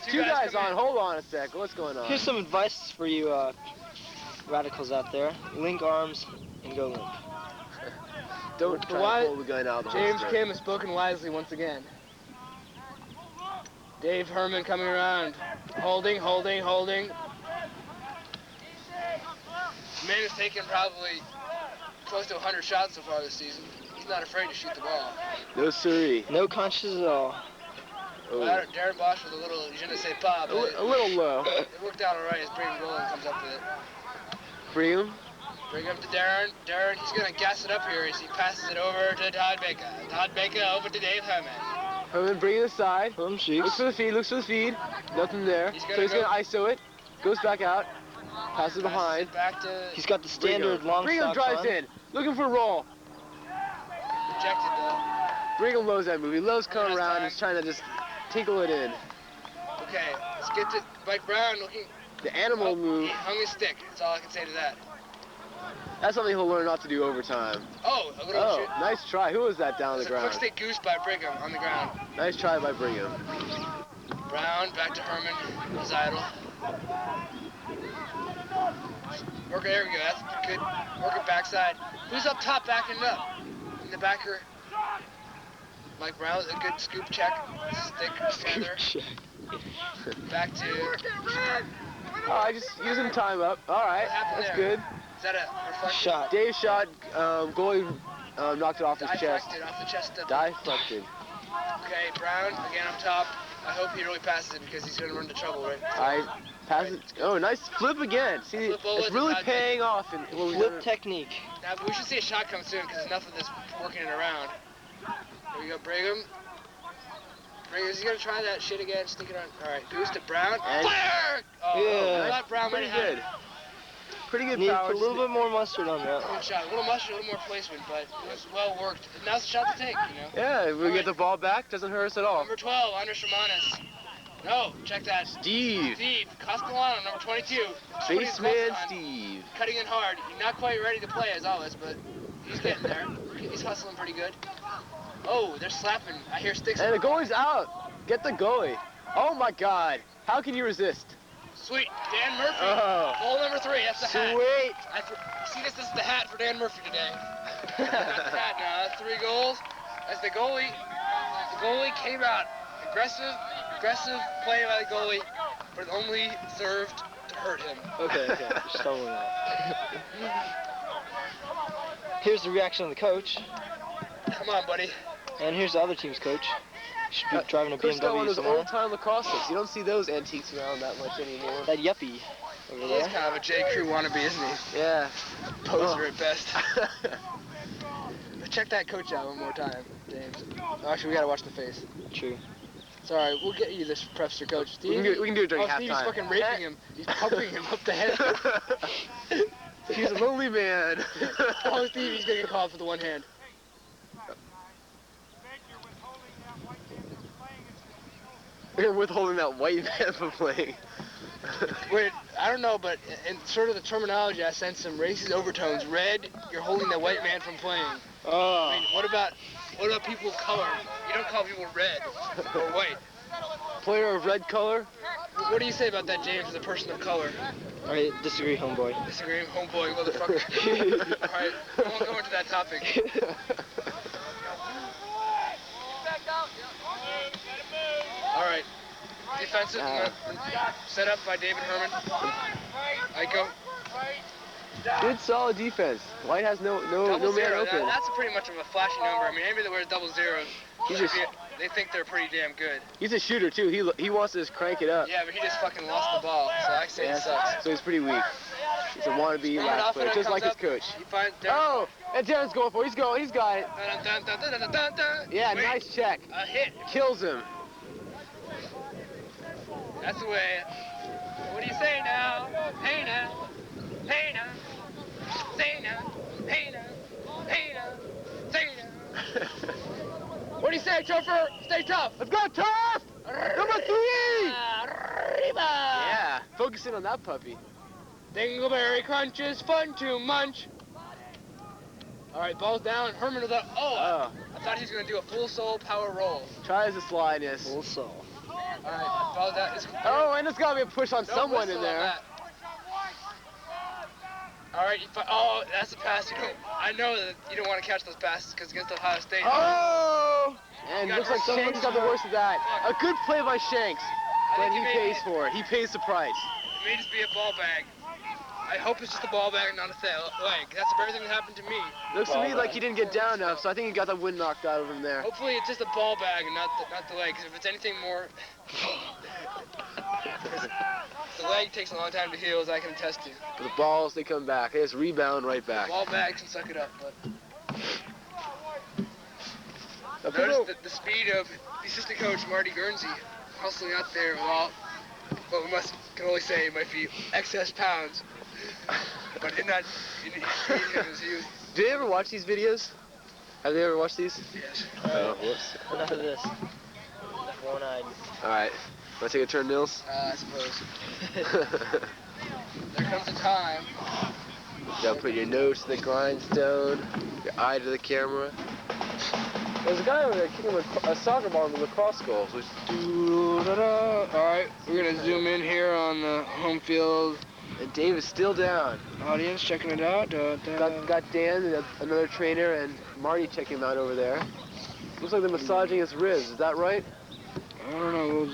Two guys come on. in. Hold on a sec. What's going on? Here's some advice for you radicals out there. Link arms and go limp. Don't The try why- to pull the gun out of the James holster. Kim has spoken wisely once again. Dave Herman coming around. Holding. Man has taken probably close to 100 shots so far this season. He's not afraid to shoot the ball. No siree. No conscience at all. Oh. Darren Bosch with a little je ne sais pas, but A little low. it worked out alright as Brigham Golan comes up with it. Brigham. Bring him to Darren. Darren, he's going to gas it up here as he passes it over to Todd Baker. Todd Baker over to Dave Herman. Herman bring it aside. Herman Looks for the feed, looks for the feed. Nothing there. He's So gonna he's go- going to ISO it. Goes back out. Passes behind. It back to He's got the standard long Brigham socks drives on. in. Looking for a roll. rejected though. Brigham loves that move. He loves coming Last around. time. He's trying to just tinkle it in. Okay, let's get to Mike Brown looking. The animal move. He hung his stick. That's all I can say to that. That's something he'll learn not to do over time. Oh, a little Oh, shoot. nice try. Who was that down on the That's a quick ground? stick goose by Brigham on the ground. Nice try by Brigham. Brown back to Herman. Was idle. Worker, there we go. That's good. Worker backside. Who's up top backing up? In the backer. Mike Brown, a good scoop check. Stick together. Back to. Oh, I just using time up. All right, What happened that's there? good. Is that a reflection? Shot. Dave shot. Goalie knocked it off his chest. Deflected off the chest of. Deflected. Okay, Brown again up top. I hope he really passes it because he's going to run into trouble, right? All right, pass it. Oh, nice flip again. See, Flip over it's to really Todd paying off. In what we've Flip done. technique. Now, we should see a shot come soon because enough of this working it around. Here we go, Brigham. Brigham, is he going to try that shit again? Stick it on. All right, goes to Brown. And- Fire! Oh, Yeah. I thought Brown might Pretty have had good. Pretty good Need power. a little bit more mustard on that. Good shot. A little mustard, a little more placement, but it was well worked. Now's the shot to take, you know. Yeah, if we get the ball back, doesn't hurt us at all. Number 12, Andres Romanes. No, check that. Steve. Steve Castellano, number 22. Just putting his Baseman gloves on, Steve. cutting in hard. He's not quite ready to play as always, but he's getting there. He's hustling pretty good. Oh, they're slapping. I hear sticks. And the goalie's out. Get the goalie. Oh my God. How can you resist? Sweet. Dan Murphy. Oh. Goal number 3. That's the hat. Sweet. See, this is the hat for Dan Murphy today. That's the hat now. That's 3 goals. As the goalie came out. Aggressive play by the goalie, but it only served to hurt him. Okay. Just tell me that. Here's the reaction of the coach, Come on, buddy. and here's the other team's coach. Should be driving a Coach got one BMW of those somewhere. old-time lacrosse sticks. You don't see those antiques around that much anymore. That yuppie over He's there. kind of a J. Crew wannabe, isn't he? Yeah. Poser at best. But check that coach out one more time, James. Oh, actually, we gotta watch the face. True. Sorry, we'll get you this prep, Coach. Steve, We can do it during Steve's halftime. fucking raping him. He's pumping him up the head. He's a lonely man. Oh, Steve, he's gonna get called for the one hand. You're withholding that white man from playing. Wait, I don't know, but in sort of the terminology, I sense some racist overtones. Red, you're holding the white man from playing. Oh. I mean, what about people of color? You don't call people red or white. Player of red color? What do you say about that, James, as a person of color? I disagree, homeboy. Disagree, homeboy, motherfucker. All right, we won't go into that topic. All right, defensive set up by David Herman. Iko. Good solid defense. White has no man zero. open. That's pretty much of a flashy number. I mean, anybody that wears double zeros, He's just- they think they're pretty damn good. He's a shooter too. He wants to just crank it up. Yeah, but he just fucking lost the ball, so I say it sucks. So he's pretty weak. He's a wannabe last player, just like his coach. He finds Oh, and Darren's going for it. He's going. He's got it. Dun, dun, dun, dun, dun, dun, dun. Yeah, Wait, nice check. a hit. Kills him. That's the way. What do you say now? Hey now. Hey now. Say now. Hey now. Hey now. Say now. What do you say, Chauffeur? Stay tough. Let's go, tough! Number 3! Arriba. Yeah, focusing on that puppy. Dingleberry Crunch is fun to munch. All right, ball's down. Herman with a. Oh, I thought he was going to do a full soul power roll. tries the slidiness. Full soul. All right, ball down. Oh, and there's got to be a push on No someone whistle in on there. that. All right, oh, that's a pass. I know that you don't want to catch those passes because against Ohio State. Oh! And You looks got like someone Shanks got the worst of that. A good play by Shanks, I but think he he made pays it. for it. He pays the price. It may just be a ball bag. I hope it's just a ball bag and not a leg. That's everything that happened to me. Looks to me like he didn't get down enough, so I think he got the wind knocked out of him there. Hopefully it's just a ball bag and not the leg, because if it's anything more... the leg takes a long time to heal, as I can attest to. The balls, they come back. They just rebound right back. Ball bags can suck it up, but... People... Notice the speed of the assistant coach, Marty Guernsey, hustling out there with all, what we can only say might be excess pounds. But in that, he was... Do you ever watch these videos? Have they ever watched these? Yes. Oh, whoops. Enough of this. One-eyed. Alright. Want to take a turn, Nils? I suppose. There comes a time. You gotta put your nose to the grindstone, your eye to the camera. There's a guy over there kicking a soccer ball in the lacrosse goals. Alright, we're gonna zoom in here on the home field. And Dave is still down. Audience checking it out. Got Dan, another trainer, and Marty checking him out over there. Looks like they're massaging his ribs. Is that right? I don't know.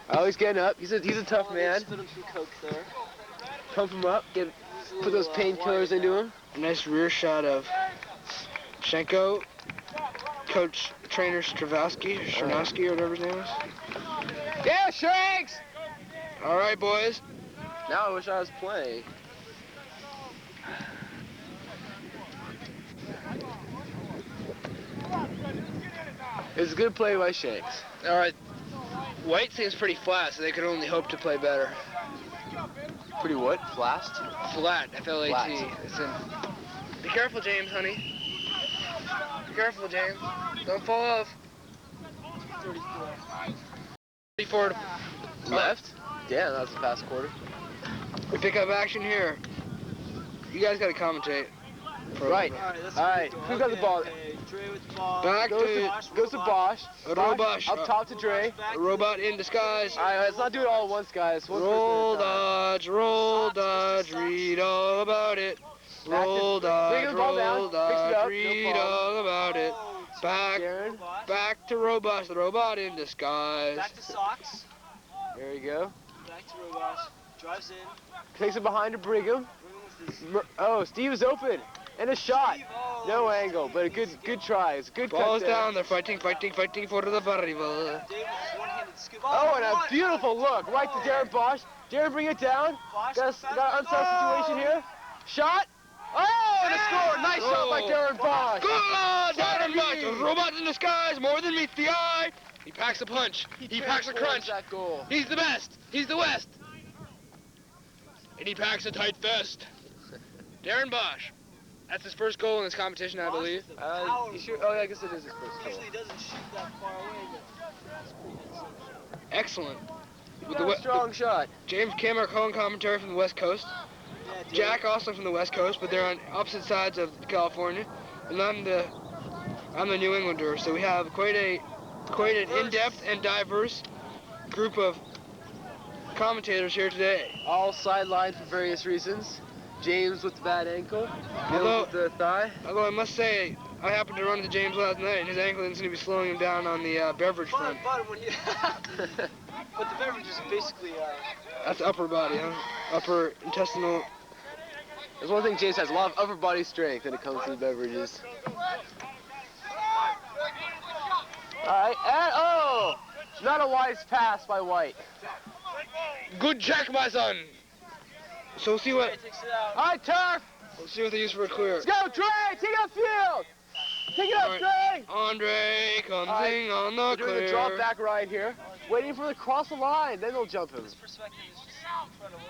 Oh, he's getting up. He's a tough man. Put him some coke there. Pump him up. Put those painkillers into him. A nice rear shot of Shenko, coach trainer Stravowski, or whatever his name is. Yeah, Shanks! All right, boys. Now I wish I was playing. It's a good play by Shanks. All right. White seems pretty flat, so they could only hope to play better. Pretty what? Flast? Flat, F-L-A-T. Flat. It's in. Be careful, James, honey. Be careful, James. Don't fall off. 34 to Left? Yeah, that was the past quarter. we pick up action here. You guys got to commentate. Right. Alright, who got the ball? Dre with the ball. Back Goes to Bosch. Robosh. Up top to Dre. A robot in disguise. Alright, let's not do it all at once, guys. Roll dodge, read all about it. Roll dodge, read all about it. Back to Robosh, the robot in disguise. Back to Socks. There you go. Back to Robosh. Drives in. Takes it behind to Brigham. Oh, Steve is open. And a shot. No angle, but a good try. It's a good cut Ball's there. down, they're fighting for the variable. David with one-handed scoop. Oh, and a beautiful look right to Darren Bosch. Darren, bring it down. Got an unsafe situation here. Shot. Oh, and a score. Nice shot by Darren Bosch. Good! Darren Bosch, robot in disguise, more than meets the eye. He packs a punch. He packs a crunch. That goal. He's the best. He's the West. And he packs a tight vest. Darren Bosch. That's his first goal in this competition, I believe. You sure? Oh, yeah, I guess it is his first goal. Usually doesn't shoot that far away. Excellent. With Got a strong shot. James Kim, our co-commentary from the West Coast. Yeah, Jack also from the West Coast, but they're on opposite sides of California. And I'm the New Englander, so we have quite an in-depth and diverse group of commentators here today. All sidelined for various reasons. James with the bad ankle. Although- Nils with the thigh. Although I must say, I happened to run into James last night, and his ankle didn't seem to be slowing him down on the beverage front. But when you... but the beverage is basically... That's upper body, huh? Upper intestinal. There's one thing James has, a lot of upper body strength when it comes to the beverages. Alright, and oh! Not a wise pass by White. Good check, my son. So we'll see what Alright, Turf! they use for a clear. Let's go, Dre! Take it upfield! Take it up, Alright. Dre! Andre comes Alright, in on the We're doing clear. the drop back right here. Waiting for the cross the line, then they'll jump him. This perspective is just incredible.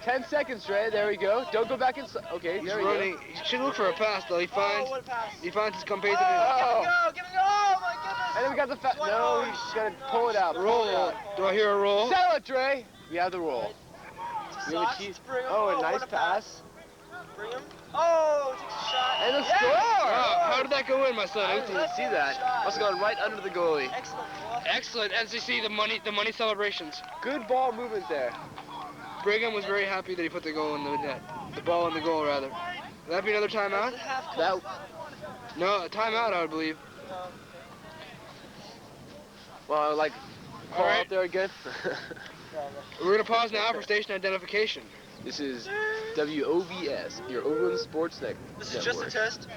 10 seconds, Dre. There we go. Don't go back inside. Okay, He's there we running. He should look for a pass though. He finds what a pass. his compatriot. Oh. Give me go! Oh my goodness! And then we got the no, he's gonna pull it out. Roll. Pull it out. Do I hear a roll? Settle it, Dre. You have the roll. You have a Socks, cheese- bring him. Oh, a what nice pass. Bring him. Oh, takes a shot. And a Yes! score! Wow, how did that go in, my son? I didn't even see that. Must have gone right under the goalie. Excellent. Well, Excellent. As you see, the money celebrations. Good ball movement there. Brigham was very happy that he put the goal in the net. The ball in the goal, rather. Would that be another timeout? That. No, a timeout, I would believe. Well, like, call All right. out there again. We're going to pause now for station identification. This is WOVS, your Oberlin Sports Network. This is just a test.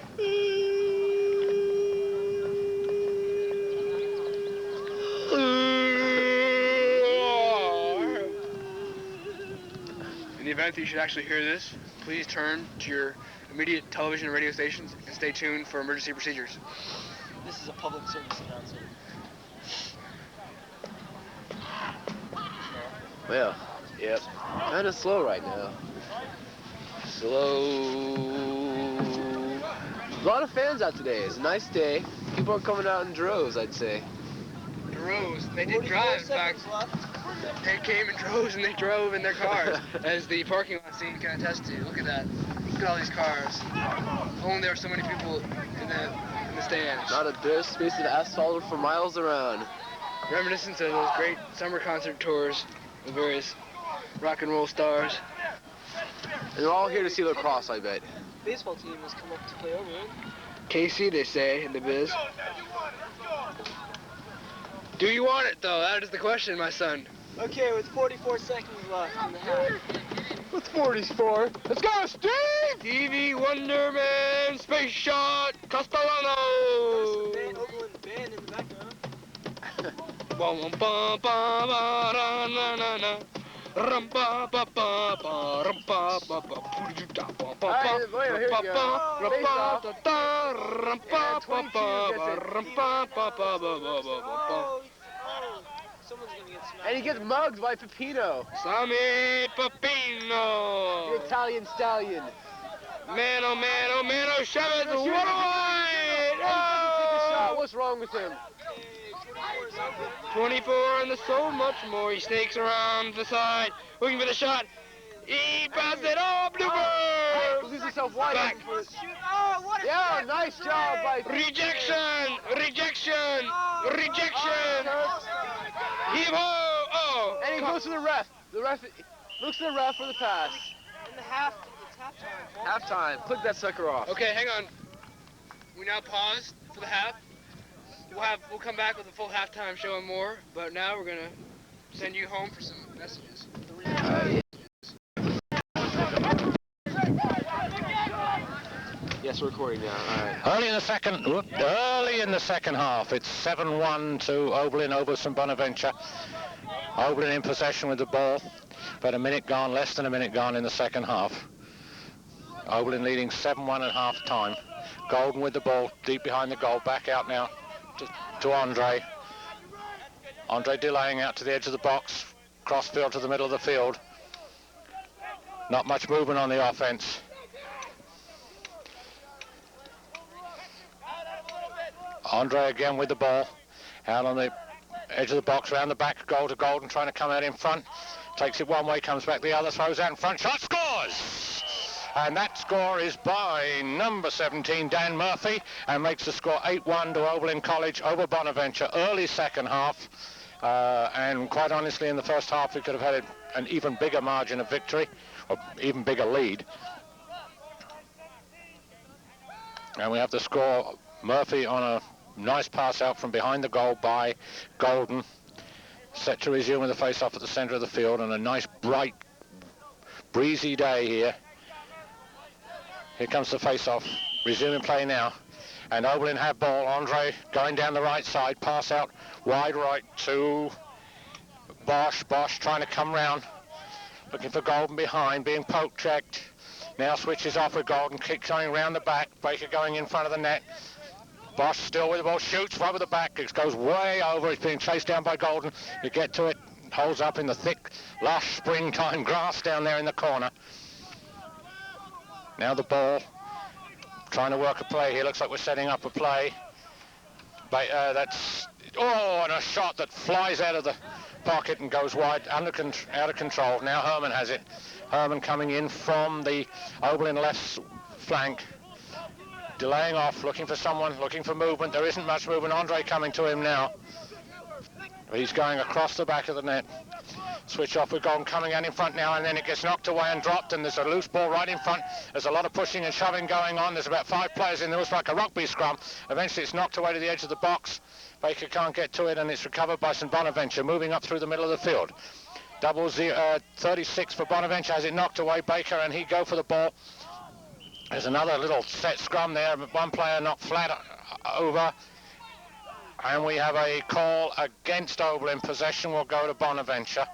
In the event that you should actually hear this, please turn to your immediate television and radio stations and stay tuned for emergency procedures. This is a public service announcement. Well, yep. Kind of slow right now. Slow. A lot of fans out today. It's a nice day. People are coming out in droves, I'd say. Droves. They did drive, in fact. They came in droves and they drove in their cars, as the parking lot scene can attest to. Look at that. Look at all these cars. Only there were so many people in the stands. Not a bit of space of asphalt for miles around. Reminiscent of those great summer concert tours of various rock and roll stars. And they're all here to see lacrosse, I bet. Baseball team has come up to play Oberlin. KC, they say, in the biz. Do you want it, though? That is the question, my son. Okay, with 44 seconds left in the half. What's 44? Let's go, Steve! Stevie Wonderman, Space Shot, Castellano! Oberlin band in the background. Bum bum bum ra na na na. Rum ba ba ba ba rum ba ba ba. Alright, here we go. Someone's gonna get smacked. And he gets mugged by Pepino. Sammy Pepino. The Italian stallion. Man, oh man, oh man, oh Chavez, what a Take a shot. wide! What's wrong with him? 24 and there's so much more. He snakes around the side, looking for the shot. He passes it off, Bluebird! Loses himself wide. Back. Yeah, nice job by Rejection! Rejection! Rejection! Heave-ho! Oh! And he goes to the ref. The ref looks to the ref for the pass. In the half, it's halftime. Halftime. Click that sucker off. Okay, hang on. We now pause for the half. We'll come back with a full halftime show and more, but now we're gonna send you home for some messages. Yes, we're recording now. All right. Early in the second half, it's 7-1 to Oberlin over St. Bonaventure. Oberlin in possession with the ball, but less than a minute gone in the second half. Oberlin leading 7-1 at half time. Golden with the ball deep behind the goal, back out now to Andre. Andre delaying out to the edge of the box, cross field to the middle of the field. Not much movement on the offense. Andre again with the ball, out on the edge of the box, round the back, goal to Golden, trying to come out in front. Takes it one way, comes back the other, throws out in front, shot, scores! And that score is by number 17, Dan Murphy, and makes the score 8-1 to Oberlin College over Bonaventure. Early second half, and quite honestly, in the first half, we could have had an even bigger margin of victory, or even bigger lead. And we have the score, Murphy on a nice pass out from behind the goal by Golden, set to resume with the face-off at the centre of the field, and a nice, bright, breezy day here. Here comes the face-off, resuming play now, and Oberlin have ball. Andre going down the right side, pass out wide right to Bosch. Bosch trying to come round, looking for Golden behind, being poke checked. Now switches off with Golden, kick going round the back, Baker going in front of the net. Bosch still with the ball, shoots right with the back, it goes way over, it's being chased down by Golden. You get to it, holds up in the thick, lush springtime grass down there in the corner. Now the ball, trying to work a play here, looks like we're setting up a play. And a shot that flies out of the pocket and goes wide, out of control. Now Herman has it. Herman coming in from the Oberlin left flank, delaying off, looking for someone, looking for movement. There isn't much movement. Andre coming to him now. He's going across the back of the net. Switch off with Golden coming out in front now, and then it gets knocked away and dropped, and there's a loose ball right in front. There's a lot of pushing and shoving going on. There's about 5 players in there. It looks like a rugby scrum. Eventually it's knocked away to the edge of the box. Baker can't get to it, and it's recovered by St. Bonaventure, moving up through the middle of the field. 36 for Bonaventure, has it knocked away. Baker and he go for the ball. There's another little set scrum there, but one player knocked flat over. And we have a call against Oberlin. Possession will go to Bonaventure.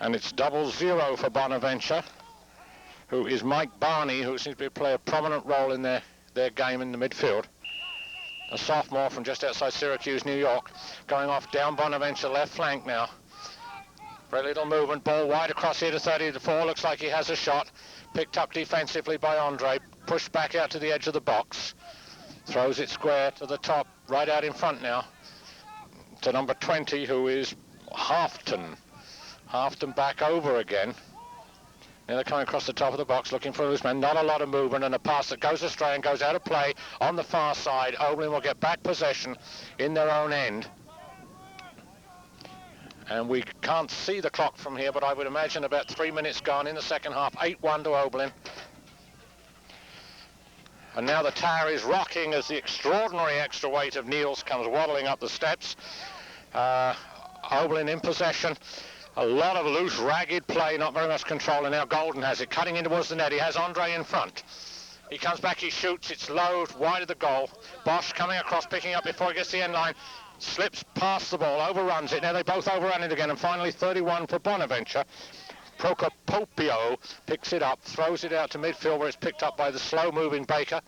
And it's 0-0 for Bonaventure, who is Mike Barney, who seems to play a prominent role in their game in the midfield. A sophomore from just outside Syracuse, New York, going off down Bonaventure left flank now. Very little movement, ball wide across here to 30-4, looks like he has a shot. Picked up defensively by Andre, pushed back out to the edge of the box. Throws it square to the top, right out in front now, to number 20, who is Halfton. Halfton back over again. Now they're coming across the top of the box, looking for a loose man. Not a lot of movement, and a pass that goes astray and goes out of play on the far side. Oberlin will get back possession in their own end. And we can't see the clock from here, but I would imagine about 3 minutes gone in the second half. 8-1 to Oberlin. And now the tower is rocking as the extraordinary extra weight of Niels comes waddling up the steps. Oberlin in possession. A lot of loose, ragged play, not very much control, and now Golden has it, cutting in towards the net. He has Andre in front. He comes back, he shoots, it's low, wide of the goal. Bosch coming across, picking up before he gets to the end line. Slips past the ball, overruns it. Now they both overrun it again, and finally 31 for Bonaventure. Procopio picks it up, throws it out to midfield where it's picked up by the slow-moving Baker.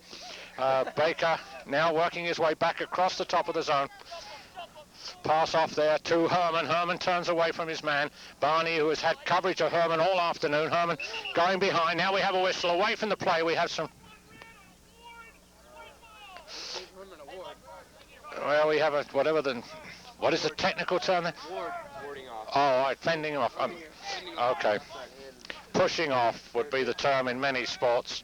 Baker now working his way back across the top of the zone. Pass off there to Herman. Herman turns away from his man. Barney, who has had coverage of Herman all afternoon. Herman going behind. Now we have a whistle away from the play. We have some... Well, we have a, whatever the... What is the technical term there? Warding off. Oh, right, fending off. Okay. Pushing off would be the term in many sports.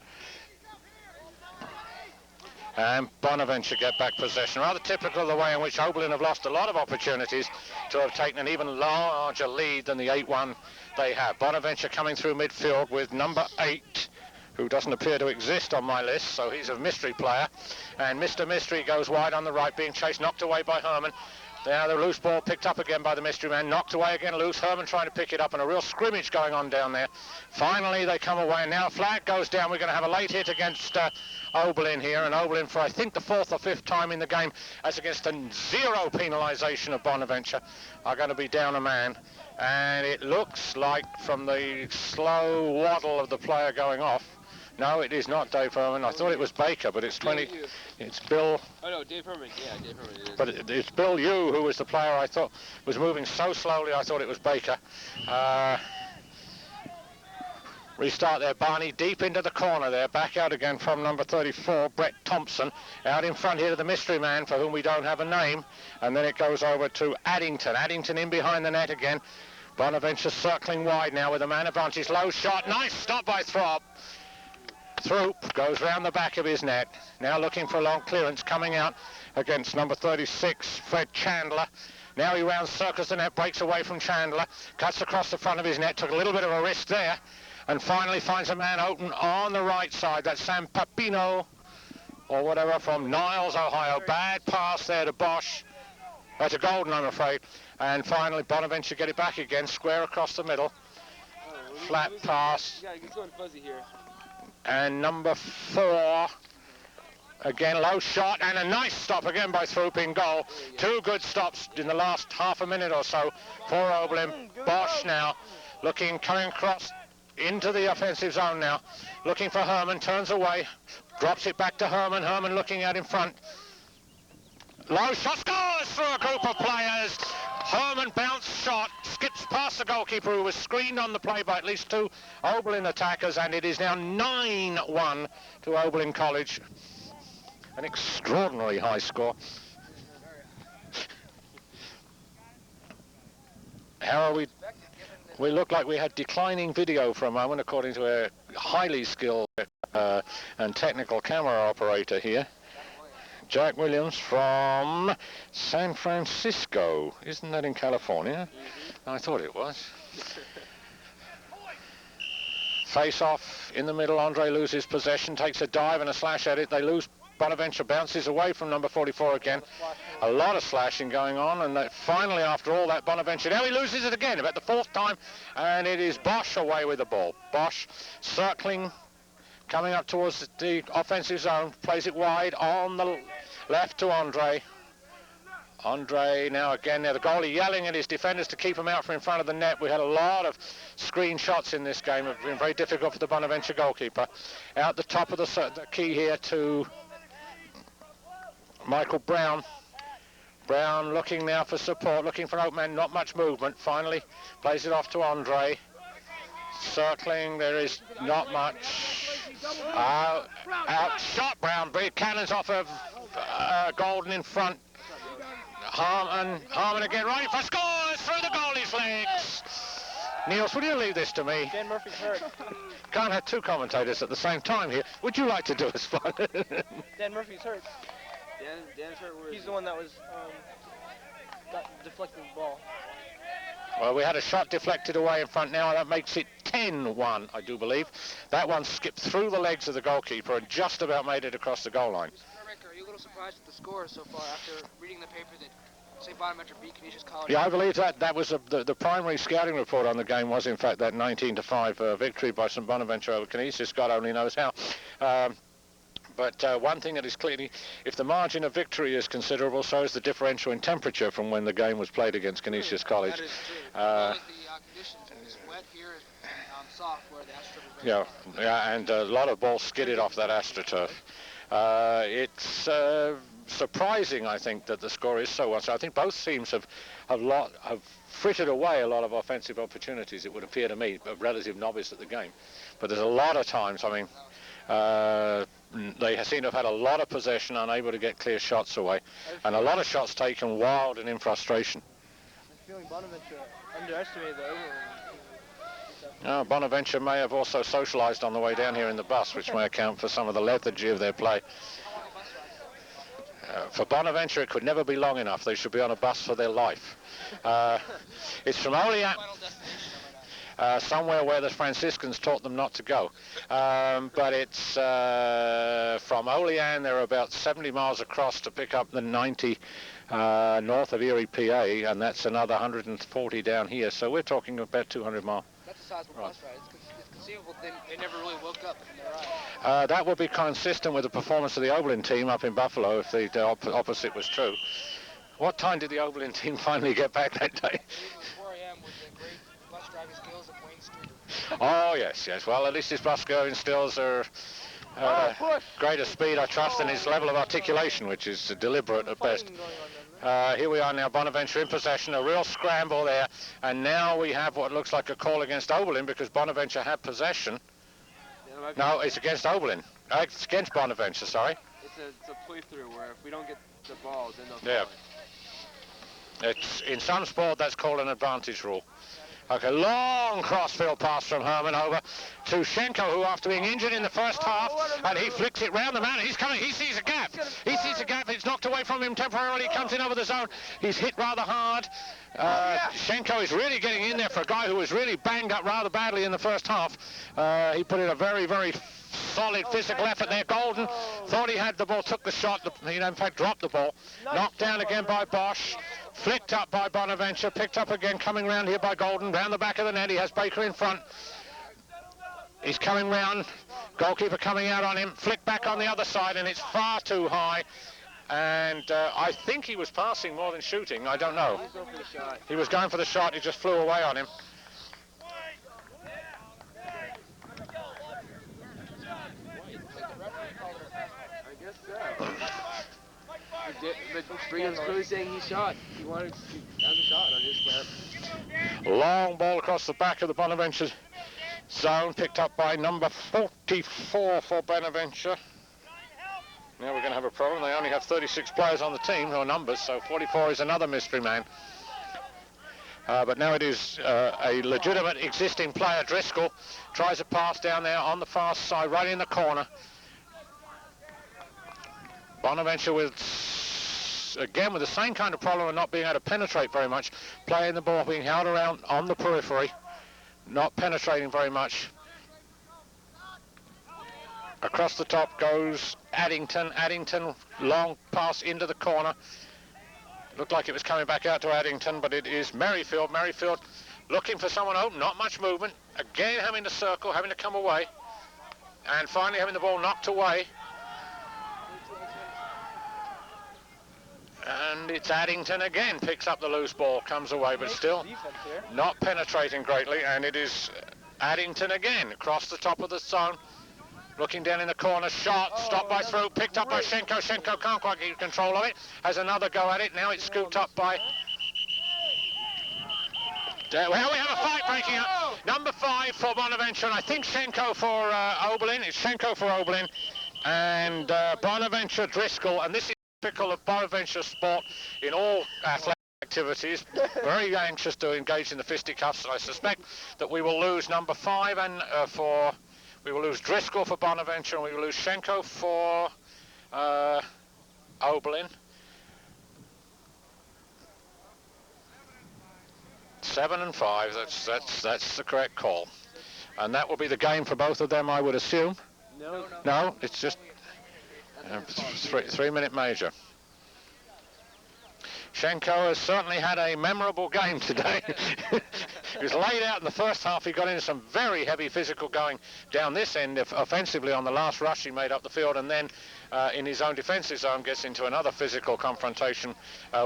And Bonaventure get back possession. Rather typical of the way in which Oberlin have lost a lot of opportunities to have taken an even larger lead than the 8-1 they have. Bonaventure coming through midfield with number 8, who doesn't appear to exist on my list, so he's a mystery player. And Mr. Mystery goes wide on the right, being chased, knocked away by Herman. Now the loose ball picked up again by the mystery man, knocked away again loose. Herman trying to pick it up, and a real scrimmage going on down there. Finally they come away, and now a flag goes down. We're going to have a late hit against Oberlin here, and Oberlin for I think the 4th or 5th time in the game, as against a 0 penalisation of Bonaventure, are going to be down a man. And it looks like from the slow waddle of the player going off, no, it is not Dave Herman. I thought it was Baker, but it's 20. It's Bill. Oh no, Dave Herman. Yeah, Dave Herman. It is. But it's Bill Yu who was the player I thought was moving so slowly. I thought it was Baker. Restart there. Barney deep into the corner there. Back out again from number 34, Brett Thompson. Out in front here to the mystery man for whom we don't have a name. And then it goes over to Addington. Addington in behind the net again. Bonaventure circling wide now with a man advantage. Low shot. Nice stop by Throb. Throop goes round the back of his net. Now looking for a long clearance, coming out against number 36, Fred Chandler. Now he rounds, circles the net, breaks away from Chandler, cuts across the front of his net, took a little bit of a risk there, and finally finds a man open on the right side. That's Sam Papino, or whatever, from Niles, Ohio. Bad pass there to Bosch. To Golden, I'm afraid. And finally Bonaventure get it back again, square across the middle. Flat pass. Yeah, he's going fuzzy here. And number 4, again, low shot, and a nice stop again by Throop in goal. 2 good stops in the last half a minute or so for Oberlin. Bosch now looking, coming across into the offensive zone now. Looking for Herman, turns away, drops it back to Herman. Herman looking out in front. Low shot, scores through a group of players. Herman bounce shot, skips past the goalkeeper who was screened on the play by at least 2 Oberlin attackers, and it is now 9-1 to Oberlin College. An extraordinary high score. How are we? We look like we had declining video for a moment, according to a highly skilled and technical camera operator here. Jack Williams from San Francisco. Isn't that in California? Mm-hmm. I thought it was. Face off in the middle. Andre loses possession, takes a dive and a slash at it. They lose Bonaventure bounces away from number 44 again. A lot of slashing going on, and that finally, after all that, Bonaventure, now he loses it again, about the 4th time, and it is Bosch away with the ball. Bosch circling, coming up towards the offensive zone, plays it wide on the left to Andre. Andre now again there, the goalie yelling at his defenders to keep him out from in front of the net. We had a lot of screen shots in this game. It's been very difficult for the Bonaventure goalkeeper. Out the top of the key here to Michael Brown. Brown looking now for support, looking for an open man, not much movement. Finally plays it off to Andre. Circling, there is not much. Outshot Brown, cannons off of Golden in front. Harmon again, right for scores through the goalie's legs. Niels, will you leave this to me? Dan Murphy's hurt. Can't have two commentators at the same time here. Would you like to do us fun? Dan Murphy's hurt. Dan's hurt. He's the one that was got deflected the ball. Well, we had a shot deflected away in front now. That makes it 10-1, I do believe. That one skipped through the legs of the goalkeeper and just about made it across the goal line. Are you a little surprised at the score so far after reading the paper that St. Bonaventure beat Canisius College? Yeah, I believe that was the primary scouting report on the game was in fact that 19-5 victory by St. Bonaventure over Canisius. God only knows how. But one thing that is clearly, if the margin of victory is considerable, so is the differential in temperature from when the game was played against Canisius College. That is true. The conditions, it's wet here and soft where the AstroTurf is very yeah, and a lot of balls skidded off that AstroTurf. It's surprising, I think, that the score is so much. I think both teams have frittered away a lot of offensive opportunities, it would appear to me, a relative novice at the game. But there's a lot of times, I mean, they seem to have had a lot of possession, unable to get clear shots away, and a lot of shots taken wild and in frustration. I'm feeling Bonaventure underestimated the Oberlin. Bonaventure may have also socialised on the way down here in the bus, which may account for some of the lethargy of their play. For Bonaventure, it could never be long enough. They should be on a bus for their life. It's from Olean, somewhere where the Franciscans taught them not to go. But it's from Olean, they're about 70 miles across to pick up the 90 north of Erie, PA, and that's another 140 down here. So we're talking about 200 miles. That's a sizable bus ride. It's conceivable they never really woke up in their eyes. That would be consistent with the performance of the Oberlin team up in Buffalo if the opposite was true. What time did the Oberlin team finally get back that day? It was 4 a.m. with the great bus driving skills of Wayne Street. Oh, yes. Well, at least his bus driving skills are greater speed, I trust, than his level of articulation, which is deliberate at best. Here we are now, Bonaventure in possession, a real scramble there, and now we have what looks like a call against Oberlin because Bonaventure had possession. No, it's against Oberlin. It's against Bonaventure, sorry. It's a play-through where if we don't get the ball, then they'll Yeah. It's, in some sport, that's called an advantage rule. Okay, long crossfield pass from Herman over to Schenko, who after being injured in the first half, and he flicks it round the man, he's coming, he sees a gap. He sees a gap, it's knocked away from him temporarily, he comes in over the zone, he's hit rather hard. Schenko is really getting in there for a guy who was really banged up rather badly in the first half. He put in a very, very solid physical effort there. Golden thought he had the ball, took the shot, he in fact dropped the ball. Knocked down again by Bosch. Flicked up by Bonaventure, picked up again, coming round here by Golden, round the back of the net. He has Baker in front. He's coming round, goalkeeper coming out on him, flick back on the other side, and it's far too high. And I think he was passing more than shooting, I don't know. He was going for the shot, he just flew away on him. I guess so. But Brigham's clearly saying he shot. He wanted to have the shot on his part. Long ball across the back of the Bonaventure zone, picked up by number 44 for Bonaventure. Now we're going to have a problem. They only have 36 players on the team, or numbers, so 44 is another mystery man. But now it is a legitimate existing player. Driscoll tries a pass down there on the far side, right in the corner. Bonaventure again with the same kind of problem of not being able to penetrate very much, playing the ball, being held around on the periphery, not penetrating very much. Across the top goes Addington. Addington, long pass into the corner. Looked like it was coming back out to Addington, but it is Merrifield. Merrifield looking for someone open, not much movement. Again having to circle, having to come away. And finally having the ball knocked away. And it's Addington again, picks up the loose ball, comes away, but still not penetrating greatly. And it is Addington again, across the top of the zone. Looking down in the corner, shot, stopped by through, picked up by Schenko. Schenko can't quite get control of it. Has another go at it. Now it's scooped up by... Well, we have a fight breaking up. Number 5 for Bonaventure, and I think Schenko for Oberlin. It's Schenko for Oberlin. And Bonaventure Driscoll, and this is typical of Bonaventure sport in all athletic activities. Very anxious to engage in the fisticuffs. I suspect that we will lose number 5 and we will lose Driscoll for Bonaventure, and we will lose Schenko for Oberlin. 7 and 5. That's the correct call, and that will be the game for both of them, I would assume. No, it's just 3-minute major. Schenko has certainly had a memorable game today. He was laid out in the first half. He got into some very heavy physical going down this end offensively on the last rush. He made up the field, and then in his own defensive zone gets into another physical confrontation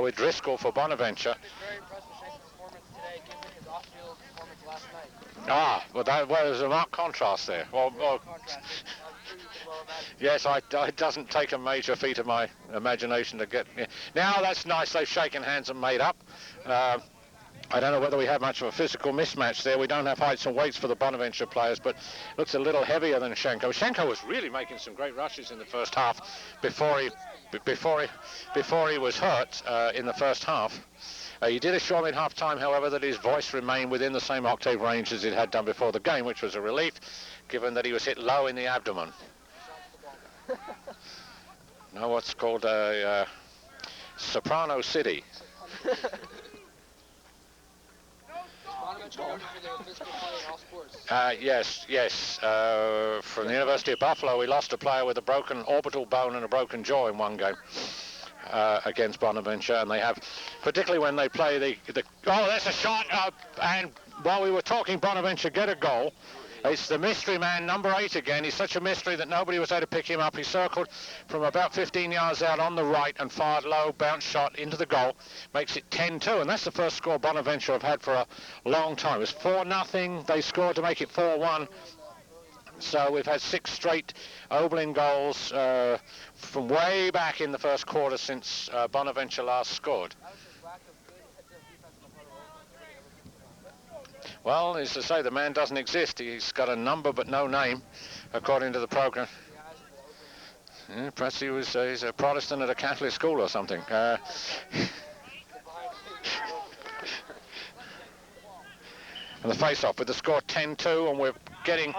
with Driscoll for Bonaventure. Very impressed with Schenko's performance today, given his off-field performance last night. Well, there's a marked contrast there. Yes, it doesn't take a major feat of my imagination to get... Now that's nice, they've shaken hands and made up. I don't know whether we have much of a physical mismatch there. We don't have heights and weights for the Bonaventure players, but looks a little heavier than Schenko. Schenko was really making some great rushes in the first half before he was hurt in the first half. He did assure me at half-time, however, that his voice remained within the same octave range as it had done before the game, which was a relief, given that he was hit low in the abdomen. Now what's called a Soprano City. Yes. From the University of Buffalo, we lost a player with a broken orbital bone and a broken jaw in one game against Bonaventure, and they have, particularly when they play the oh, there's a shot, and while we were talking, Bonaventure get a goal. It's the mystery man, number 8 again. He's such a mystery that nobody was able to pick him up. He circled from about 15 yards out on the right and fired low, bounce shot into the goal. Makes it 10-2, and that's the first score Bonaventure have had for a long time. It was 4-0. They scored to make it 4-1. So we've had 6 straight Oberlin goals from way back in the first quarter since Bonaventure last scored. Well, as I say, the man doesn't exist. He's got a number but no name, according to the program. Yeah, perhaps he's a Protestant at a Catholic school or something. And the face-off with the score 10-2, and we're getting...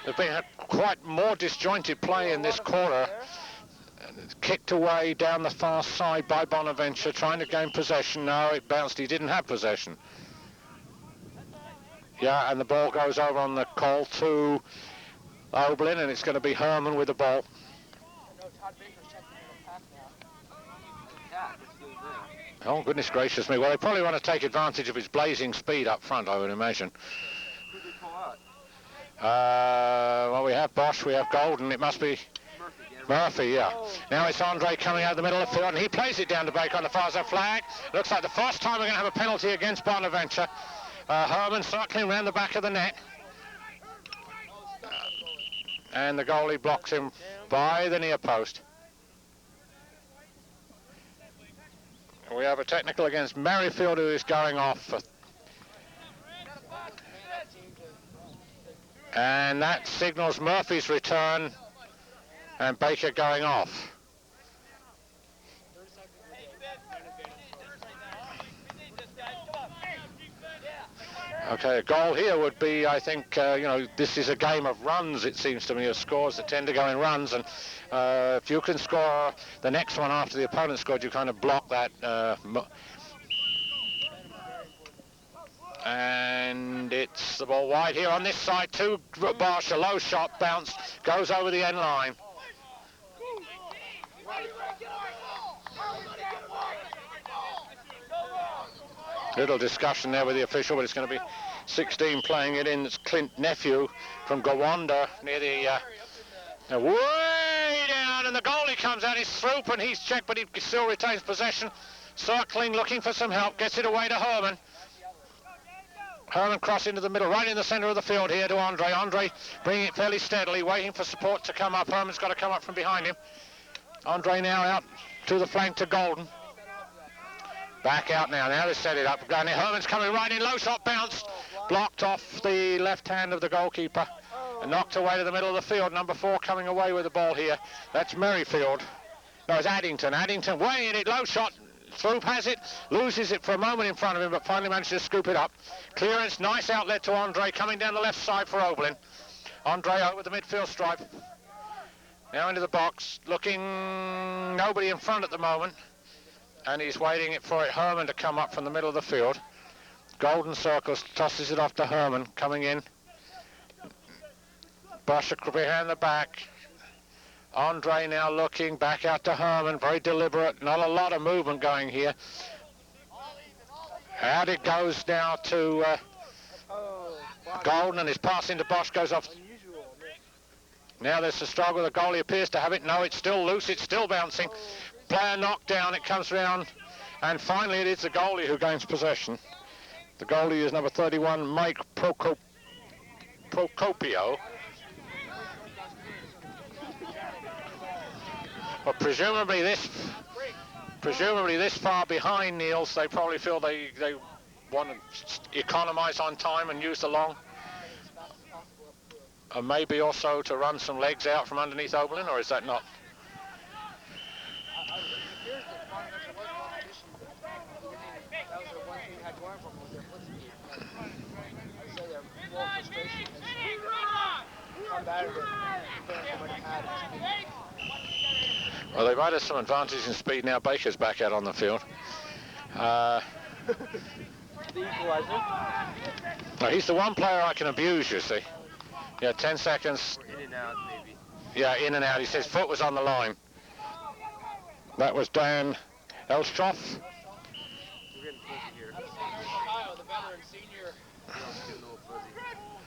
There's been a quite more disjointed play in this quarter. Kicked away down the far side by Bonaventure, trying to gain possession. No, it bounced. He didn't have possession. Yeah, and the ball goes over on the call to Oberlin, and it's going to be Herman with the ball. Oh, goodness gracious me. Well, they probably want to take advantage of his blazing speed up front, I would imagine. Who did pull out? Well, we have Bosch, we have Golden. It must be Murphy, yeah. Now it's Andre coming out of the middle of the field, and he plays it down to Baker on the far side flag. Looks like the first time we're going to have a penalty against Bonaventure. Herman circling around the back of the net. And the goalie blocks him by the near post. We have a technical against Merrifield, who is going off. And that signals Murphy's return and Baker going off. Okay, a goal here would be, I think, this is a game of runs, it seems to me, of scores that tend to go in runs, and if you can score the next one after the opponent scored, you kind of block that. And it's the ball wide here on this side to Bosch, a low shot, bounce, goes over the end line. Little discussion there with the official, but it's going to be 16 playing it in. It's Clint Nephew from Gowanda near the way down, and the goalie comes out. He's Throop, and he's checked, but he still retains possession. Circling, looking for some help, gets it away to Herman. Herman cross into the middle, right in the centre of the field here to Andre. Andre bringing it fairly steadily, waiting for support to come up. Herman's got to come up from behind him. Andre now out to the flank to Golden. Back out now. Now they set it up. And Herman's coming right in. Low shot bounced. Blocked off the left hand of the goalkeeper. And knocked away to the middle of the field. Number 4 coming away with the ball here. That's Merrifield. No, it's Addington. Addington way in it. Low shot. Throop has it. Loses it for a moment in front of him, but finally manages to scoop it up. Clearance. Nice outlet to Andre. Coming down the left side for Oberlin. Andre over the midfield stripe. Now into the box. Looking. Nobody in front at the moment. And he's waiting for it, Herman, to come up from the middle of the field. Golden circles, tosses it off to Herman, coming in. Bosch behind the back. Andre now looking back out to Herman, very deliberate, not a lot of movement going here. Out it goes now to Golden, and his pass into Bosch goes off. Now there's a struggle, the goalie appears to have it. No, it's still loose, it's still bouncing. Player knocked down, it comes round, and finally it is the goalie who gains possession. The goalie is number 31, Mike Procopio. Well, presumably this far behind Niels, they probably feel they want to economise on time and use the long. And maybe also to run some legs out from underneath Oberlin, or is that not? Well, they've added some advantage in speed now. Baker's back out on the field. The equalizer. Well, he's the one player I can abuse, you see. Yeah, 10 seconds. Or in and out, maybe. Yeah, in and out. He says foot was on the line. That was Dan Elstroff. We're getting fuzzy here. The veteran senior. It's getting a little fuzzy.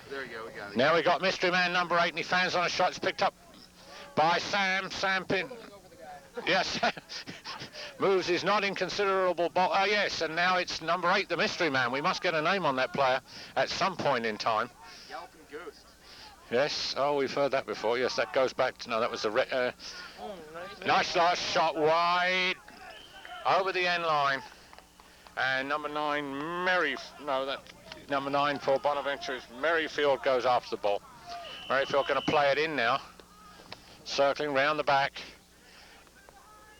There we go, we got it. Now we got mystery man number 8, and he fans on a shot. It's picked up by Sam Pin. Yes, moves his not inconsiderable ball. Oh yes, and now it's number 8, the mystery man. We must get a name on that player at some point in time. Yelping Ghost. Yes, oh, we've heard that before. Yes, that goes back to, no, that was the nice last shot wide over the end line. And number 9, number 9 for Bonaventure is Merrifield goes after the ball. Merrifield going to play it in now. Circling round the back.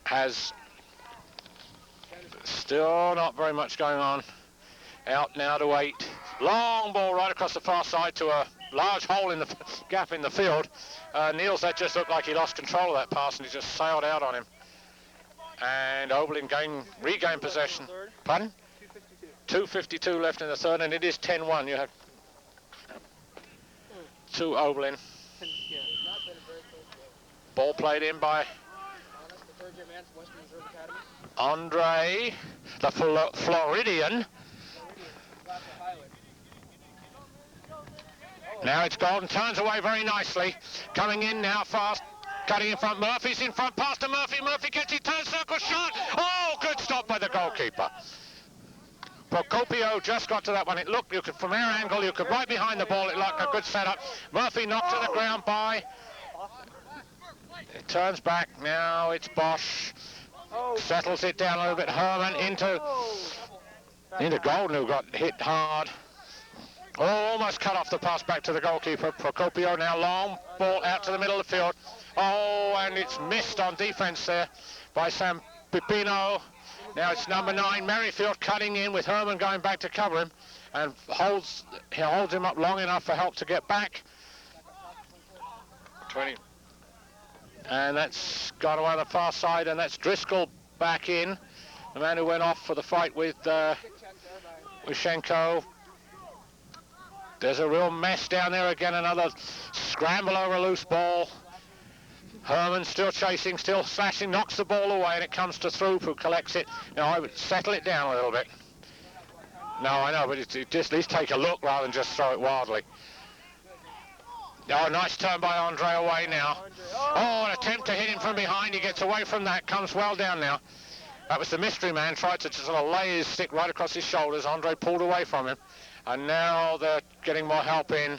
Has still not very much going on. Out now to 8. Long ball right across the far side to a large hole in the gap in the field. Niels, that just looked like he lost control of that pass and he just sailed out on him. And Oberlin regained possession. Pardon? 2:52 left in the third, and it is 10-1. You have to Oberlin. Ball played in by Andre, the Floridian. Now it's Golden, turns away very nicely. Coming in now fast, cutting in front. Murphy's in front, pass to Murphy. Murphy gets his turn circle shot. Oh, good stop by the goalkeeper. Procopio just got to that one. It looked, from our angle, you could right behind the ball. It looked a good setup. Murphy knocked to the ground by. It turns back. Now it's Bosch. Settles it down a little bit. Herman into Golden, who got hit hard. Oh, almost cut off the pass back to the goalkeeper. Procopio now long ball out to the middle of the field. Oh, and it's missed on defense there by Sam Pipino. Now it's number 9, Merrifield, cutting in with Herman going back to cover him, and holds him up long enough for help to get back. 20. And that's gone away on the far side, and that's Driscoll back in, the man who went off for the fight with Schenko. There's a real mess down there again. Another scramble over a loose ball. Herman still chasing, still slashing, knocks the ball away, and it comes to Throop, who collects it. Now, I would settle it down a little bit. No, I know, but just at least take a look rather than just throw it wildly. Oh, nice turn by Andre away now. Oh, an attempt to hit him from behind. He gets away from that, comes well down now. That was the mystery man, tried to just sort of lay his stick right across his shoulders. Andre pulled away from him. And now they're getting more help in,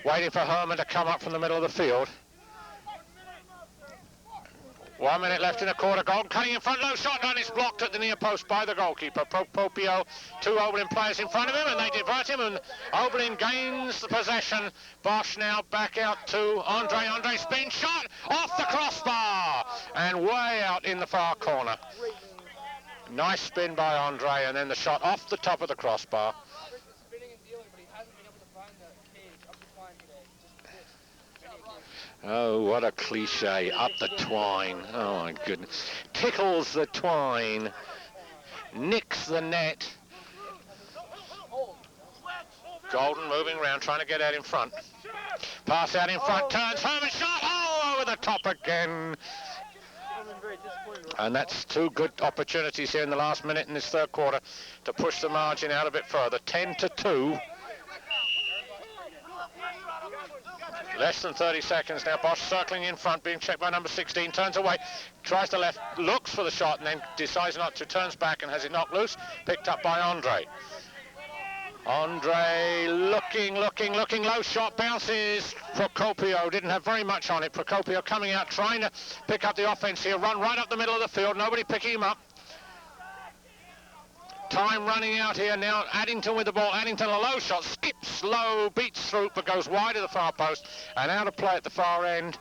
waiting for Herman to come up from the middle of the field. 1 minute left in the quarter. Golden cutting in front, low shot, and it's blocked at the near post by the goalkeeper. Popio, 2 Oberlin players in front of him, and they divert him, and Oberlin gains the possession. Bosch now back out to Andre. Andre spin shot off the crossbar, and way out in the far corner. Nice spin by Andre, and then the shot off the top of the crossbar. Oh, what a cliche. Up the twine. Oh, my goodness. Tickles the twine. Nicks the net. Golden moving around, trying to get out in front. Pass out in front, turns, Herman shot. Oh, over the top again. And that's 2 good opportunities here in the last minute in this third quarter to push the margin out a bit further. 10-2. Less than 30 seconds now. Bosch circling in front, being checked by number 16, turns away, tries to left, looks for the shot, and then decides not to, turns back and has it knocked loose, picked up by Andre. Andre looking, low shot, bounces. Procopio didn't have very much on it. Procopio coming out, trying to pick up the offense here, run right up the middle of the field, nobody picking him up. Time running out here now. Addington with the ball. Addington a low shot, skips low, beats through, but goes wide of the far post and out of play at the far end.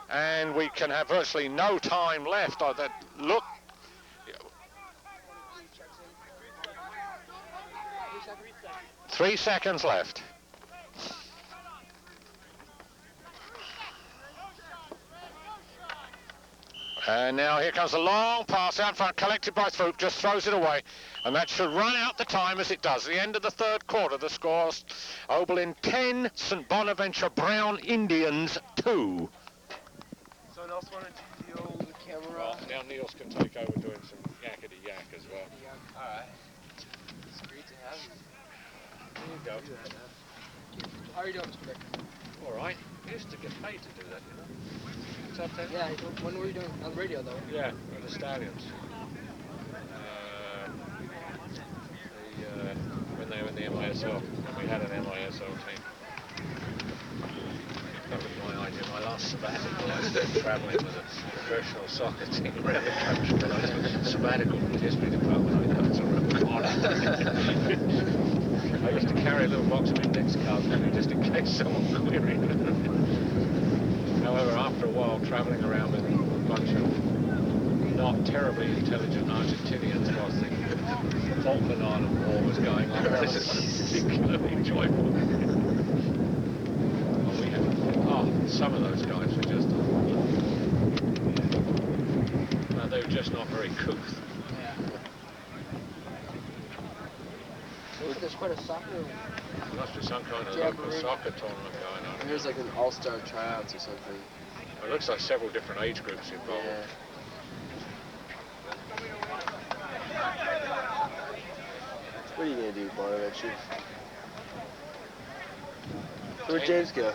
And we can have virtually no time left. Oh, that look. 3 seconds left. And now here comes a long pass out front, collected by Throop, just throws it away. And that should run out the time as it does. The end of the third quarter, the scores: Oberlin 10, St. Bonaventure Brown Indians 2. Someone else want to deal the camera? Well, now Niels can take over doing some yakety yak as well. Alright. It's great to have you. There you go. How are you doing, Mr. Dick? All right. I used to get paid to do that, you know. What's up, Ted? Yeah, when were you doing on the radio, though? Yeah, with the Stallions. When they were in the MISL, and we had an MISL team. That was my idea. My last sabbatical, I was travelling with a professional soccer team around the country. But I was sabbatical from the history department. I was around the corner. I used to carry a little box of index cards with me just in case someone queried. However, after a while, travelling around with a bunch of not terribly intelligent Argentinians whilst the Falkland Island War was going on, this is particularly enjoyable. Some of those guys were just, they were just not very couth. Yeah. There's quite a soccer. There must be some kind of local soccer tournament going on. There's like an all-star tryouts or something. It looks like several different age groups involved. Yeah. What are you going to do, Bonaventure? Where'd James go?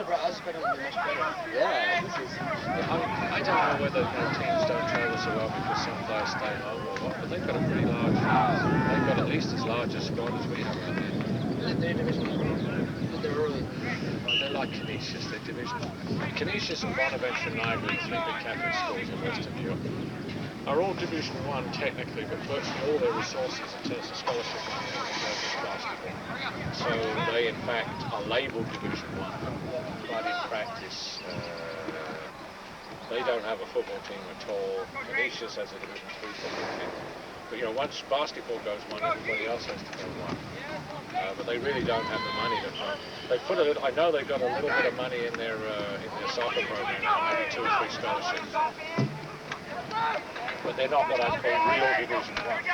I was expecting to be much better. Yeah, this is... I don't know whether teams don't travel so well because some players stay home or what, but they've got a pretty large, they've got at least as large a squad as we have out there. They're division 1. They're early. Well, they're like Canisius, they're division. Canisius and Bonaventure and Niagara, 3 big Catholic schools in Western Europe, are all Division 1 technically, but virtually all their resources in terms of scholarship and basketball. So they in fact are labelled Division 1, but in practice they don't have a football team at all. Canisius has a Division 3 football team. But you know, once basketball goes 1, everybody else has to go 1. But they really don't have the money to fund. They put a little, I know they've got a little bit of money in their soccer program, maybe 2 or 3 scholarships. But they're not what I call real Division 1.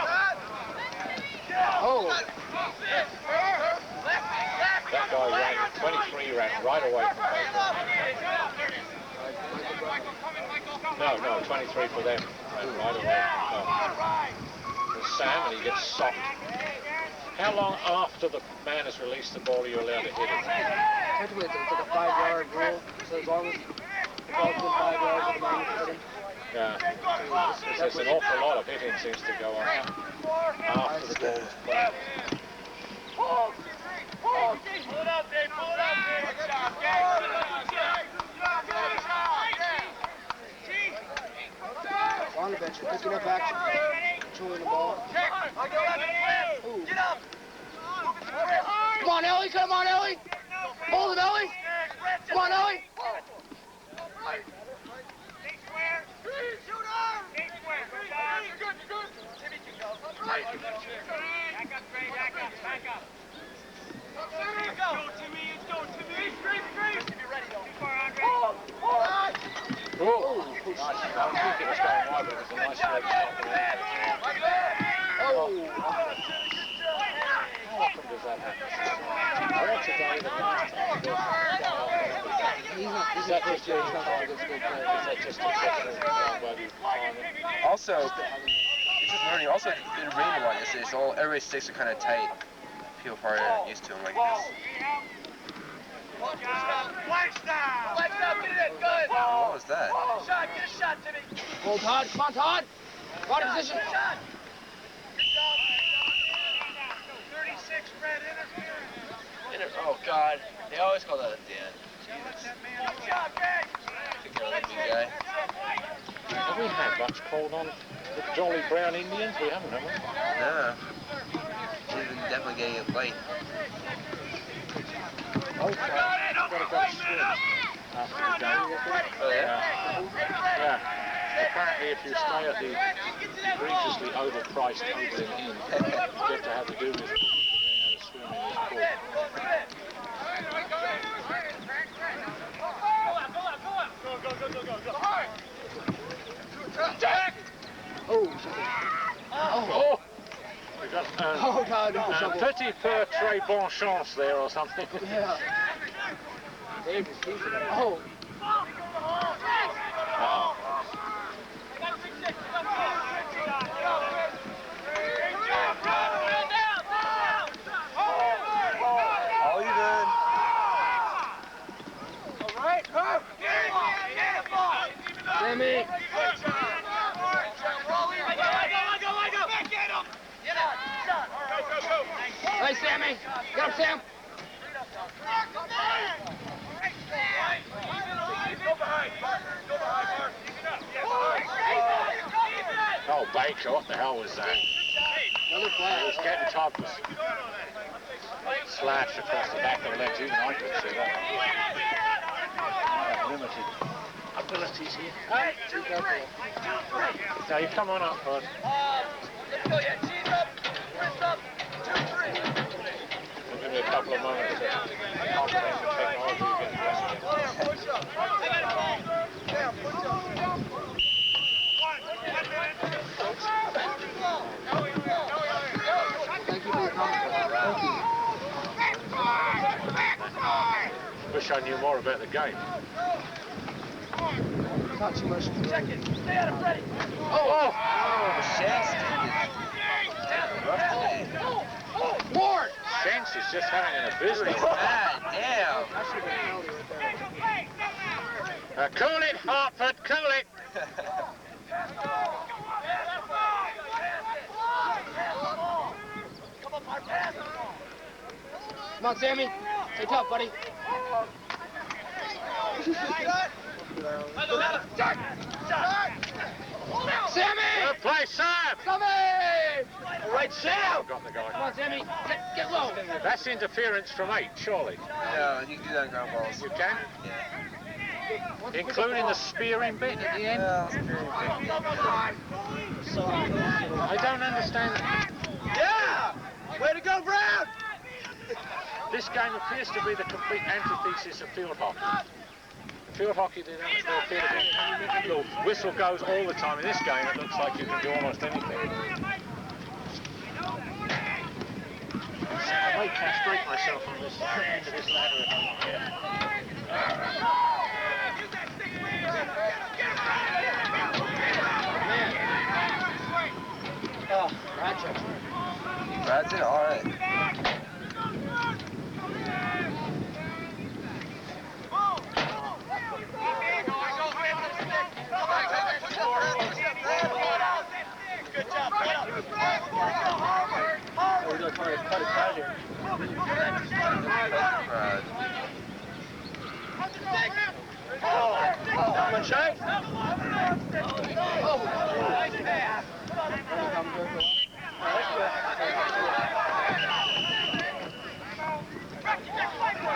Oh! That guy ran, 23 ran right away from both. No, 23 for them. Ran right away from both. And Sam, and he gets socked. How long after the man has released the ball are you allowed to hit it? Technically, it's like a 5-yard rule, so as long as the ball's within 5 yards of the man who's hitting. Yeah. There's an awful lot of hitting seems to go on after the ball is played. Pull it up, Dave. Pull it up, Dave. Good job, Dave. Bonaventure picking up action, controlling the ball. Ooh. Get up. Come on, Ellie. Come on, Ellie. Hold it, Ellie. Come on, Ellie. Stay square. Shooter. Stay square. Good. Timmy can go. Back up, Trey. Back up. Let's go, Timmy. Scream. Be ready, though. Too far, Andre. Oh! Nice. I don't think it was going wide, but it was a nice leg shot. Oh! How often does that happen? More today than last time. Is that just a Also, it's just learning. Also, in arena one, it's all everybody's sticks are kind of tight. People probably aren't used to them like this. Flex now, get it in, good. What was that? Get a shot, Timmy. Hold Todd, come on, Todd. Body position. Good job. 36, red interference. Oh, God. They always call that at the end. Good job, Greg. Guy. Have we had much called on the Jolly Brown Indians? We haven't, have we? No. They've been definitely getting it late. Oh, got a good swing after the game. Oh, yeah? Yeah. Apparently, if you stay at the egregiously overpriced Oberlin Inn, you get to have to do this swim in this pool. Oh! We got petit peu très bon chance there or something. Yeah. Dave is keeping it. Oh. All you done. All right, Sammy. Nice, Sammy. Get up, Sam. Oh, Baker, what the hell was that? Another He flag. was getting topless. Slash across the back of the legs, even I could see that. Limited abilities here. Now you come on up, bud. Let's go, yeah. Cheese up, wrist up, 2, 3. We'll give me a couple of moments to comprehend the technology you get dressed. Push up. I got it, ball. Down, push up. Thank you for your comment. Thank you. Wish I knew more about the game. Not too much. Check it. Stay out of Freddie. Oh! Shaq's rough today. Ward! Sense is just having an abysmal. God damn. Cool it, Hartford, cool it. Come on, Sammy. Stay tough, buddy. Sammy! Good play, Sam. Sammy! All right, Sam. Got the Come guy. on, Sammy. Get low. That's interference from 8, surely. No, you can do that on ground balls. You can? Yeah. Including the spearing bit at the end? Well, it's very I don't understand. Yeah! Way to go, Brown! This game appears to be the complete antithesis of field hockey. Field hockey, they don't appear to be. The whistle goes all the time. In this game, it looks like you can do almost anything. I might castrate myself on this end of this ladder. Oh, Brad checks in. Brad's in, alright. Good job, Brad. Oh, we're going to cut it out here. One shot.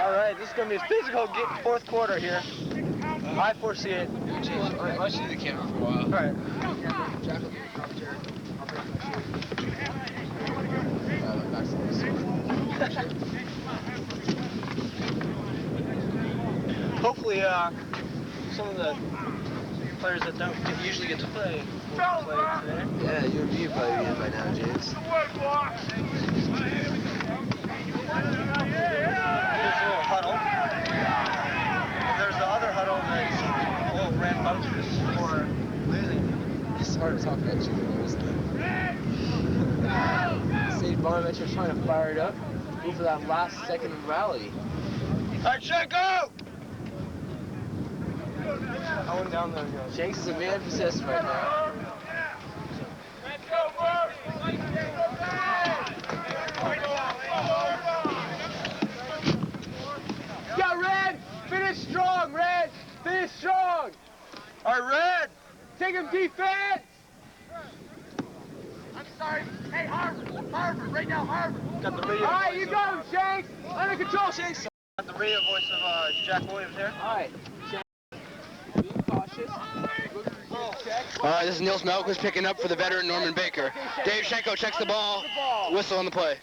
All right, this is going to be a physical fourth quarter here. I foresee it. I'll shoot the camera for a while. All right. Hopefully, some of the players that don't usually get to play will play today. Yeah, you and me are probably in by now, James. There's a little huddle. There's the other huddle that's all rambunctious for losing. It's hard to talk about you, isn't it? St. Bonaventure's trying to fire it up. Go for that last second rally. All right, Shank, go! I went down there. Shanks is a man possessed right now. Go, Red! Finish strong, Red! Finish strong! All right, Red! Take him defense! I'm sorry. Hey, Harvard! Harvard! Right now, Harvard! Got the radio. All right, you go, Shanks! Under control, Shanks! Got the radio voice of Jack Williams here. Alright. Be cautious. All right, this is Niels Melquist picking up for the veteran Norman Baker. Dave Schenko checks the ball. Whistle on the play.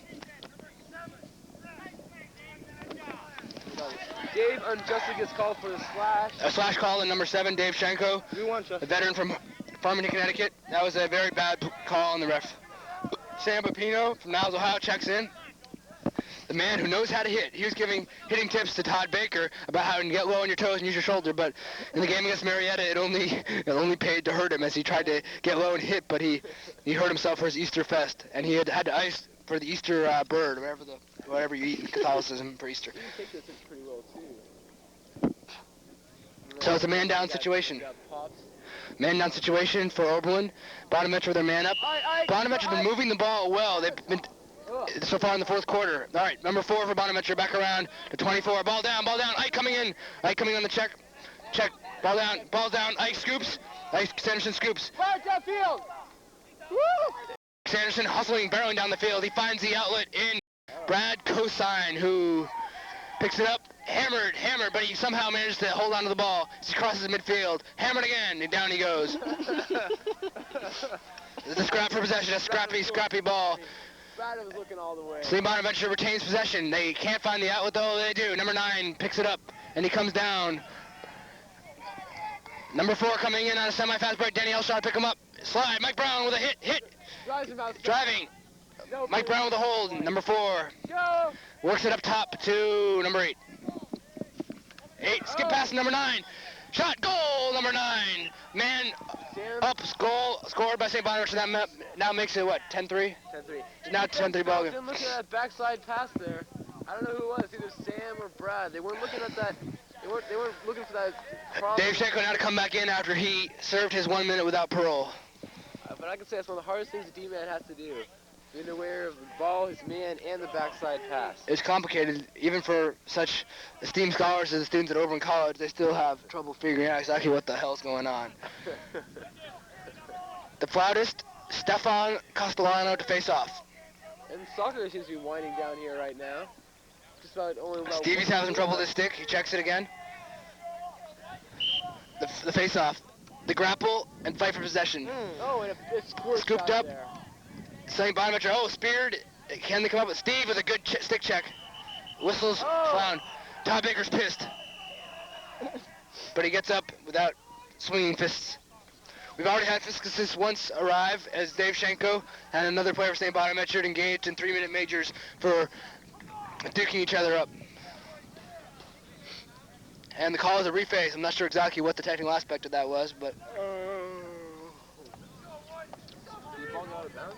Dave unjustly gets called for the slash. A slash call in number 7, Dave Schenko, We won, a Justin. veteran from Farmington, Connecticut. That was a very bad call on the ref. Sam Pepino from Niles, Ohio checks in. The man who knows how to hit. He was giving hitting tips to Todd Baker about how to get low on your toes and use your shoulder, but in the game against Marietta, it only paid to hurt him as he tried to get low and hit, but he hurt himself for his Easter fest, and he had to ice for the Easter bird, whatever you eat in Catholicism for Easter. You take this pretty well too. So it's a man down situation. Man down situation for Oberlin. Bonaventure with their man up. Bonaventure's been moving the ball well. They've been so far in the fourth quarter. All right, number 4 for Bonaventure, back around to 24. Ball down. Ike coming in. Ike coming on the check. Ball down. Ike scoops. Ike Sanderson scoops. Fire downfield! Woo! Sanderson hustling, barreling down the field. He finds the outlet in Brad Cosine, who picks it up. Hammered, but he somehow manages to hold on to the ball. He crosses the midfield. Hammered again, and down he goes. It's a scrap for possession, a scrappy ball. Brad was looking all the way. St. Bonaventure retains possession. They can't find the outlet, though. They do. Number 9 picks it up, and he comes down. Number 4 coming in on a semi-fast break. Danny Elshot pick him up. Slide. Mike Brown with a hit. Driving. Mike Brown with a hold. Number 4. Go! Works it up top to number 8. Skip past number 9. Shot, goal, number 9. Man up, goal, scored by St. Bonaventure. That now makes it, what, 10-3? 10-3. Now 10-3 ball game. Didn't look at that backside pass there. I don't know who it was, either Sam or Brad. They weren't looking at that. They weren't looking for that cross. Dave Schenko now to come back in after he served his 1 minute without parole. But I can say that's one of the hardest things a D-man has to do. Being aware of the ball, his man, and the backside pass. It's complicated, even for such esteemed scholars as the students at Oberlin College. They still have trouble figuring out exactly what the hell's going on. The flautist, Stefan Castellano, to face off. And soccer seems to be winding down here right now. Just about Stevie's having some trouble with his stick. He checks it again. The face-off. The grapple and fight for possession. Oh, and a squirt Scooped shot up. there. St. Bonaventure, speared. Can they come up with Steve with a good stick check? Whistles, clown. Todd Baker's pissed. But he gets up without swinging fists. We've already had physicists once arrive as Dave Schenko and another player for St. Bonaventure engaged in 3-minute majors for duking each other up. And the call is a reface. I'm not sure exactly what the technical aspect of that was, but Did the ball go out of bounds?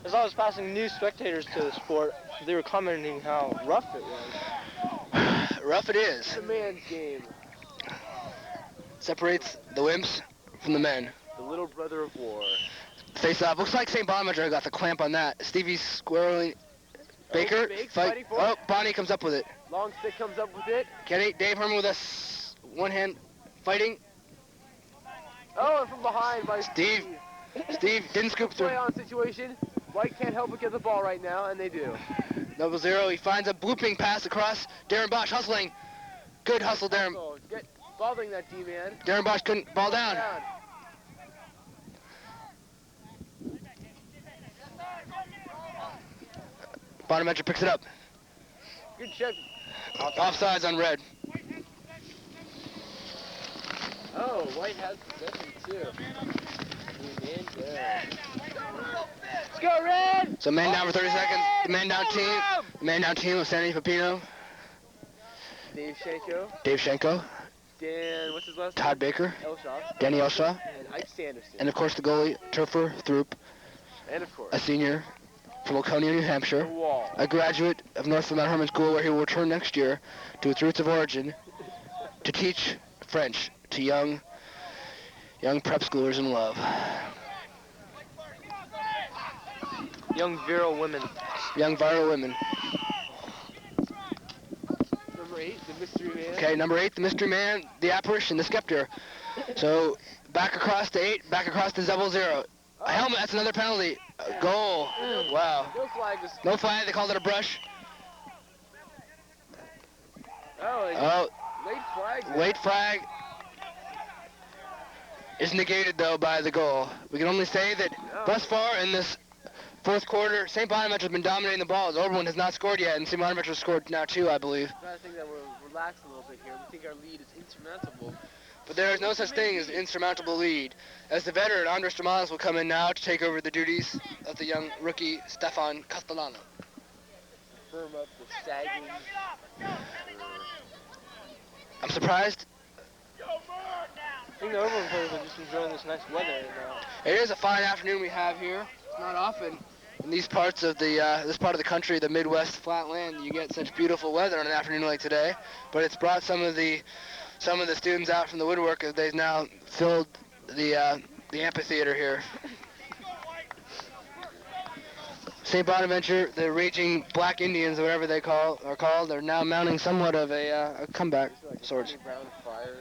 As I was passing new spectators to the sport, they were commenting how rough it was. rough it is. It's a man's game. Separates the wimps from the men. The little brother of war. Face off. Looks like St. Bonaventure got the clamp on that. Stevie's squirreling. Baker, Bakes fight. fighting for Oh, it. Bonnie comes up with it. Long stick comes up with it. Kenny, Dave Herman with us. One hand fighting. Oh, and from behind by Steve. Steve didn't scoop through. Play on situation. White can't help but get the ball right now, and they do. 0-0. He finds a blooping pass across. Darren Bosch hustling. Good hustle, Darren. So get bothering that D-man. Darren Bosch couldn't. Ball down. Bonaventure picks it up. Good check. Offsides on red. Oh, White has possession too. Man down. Let's go, Red! So man down for 30 seconds. The man down team. The man down team of Sandy Pepino. Dave Shanko. Dave Shenko. Dan, what's his last name? Todd Baker. Elshaw. Danny Elshaw. And Ike Sanderson. And of course the goalie, Turfer Throop, And of course, a senior from Laconia, New the Hampshire. wall. A graduate of North Mount Herman School where he will return next year to its roots of origin to teach French to young prep schoolers in love. Young virile women. Young viral women. Number 8, the mystery man. Okay, number 8, the mystery man, the apparition, the scepter. So back across to 8, back across to 0-0. A helmet, that's another penalty. A goal. Wow. No flag was. No flag, they called it a brush. Oh, and Oh, late flag. late flag is negated though by the goal. We can only say that thus far in this fourth quarter, St. Bonaventure has been dominating the ball as Oberlin has not scored yet, and St. Bonaventure has scored now 2, I believe. I think that we're relaxed a little bit here. We think our lead is insurmountable. But there is no such thing as an insurmountable lead, as the veteran Andres Dramalis will come in now to take over the duties of the young rookie Stefan Castellano. Firm up the sagging. I'm surprised. I think the Oberlin players are just enjoying this nice weather. It is a fine afternoon we have here. It's not often in these parts of the this part of the country, the Midwest flatland, you get such beautiful weather on an afternoon like today. But it's brought some of the students out from the woodwork as they've now filled the amphitheater here. St. Bonaventure, the raging Black Indians, or whatever they are called, are now mounting somewhat of a comeback of sorts. Brown fire.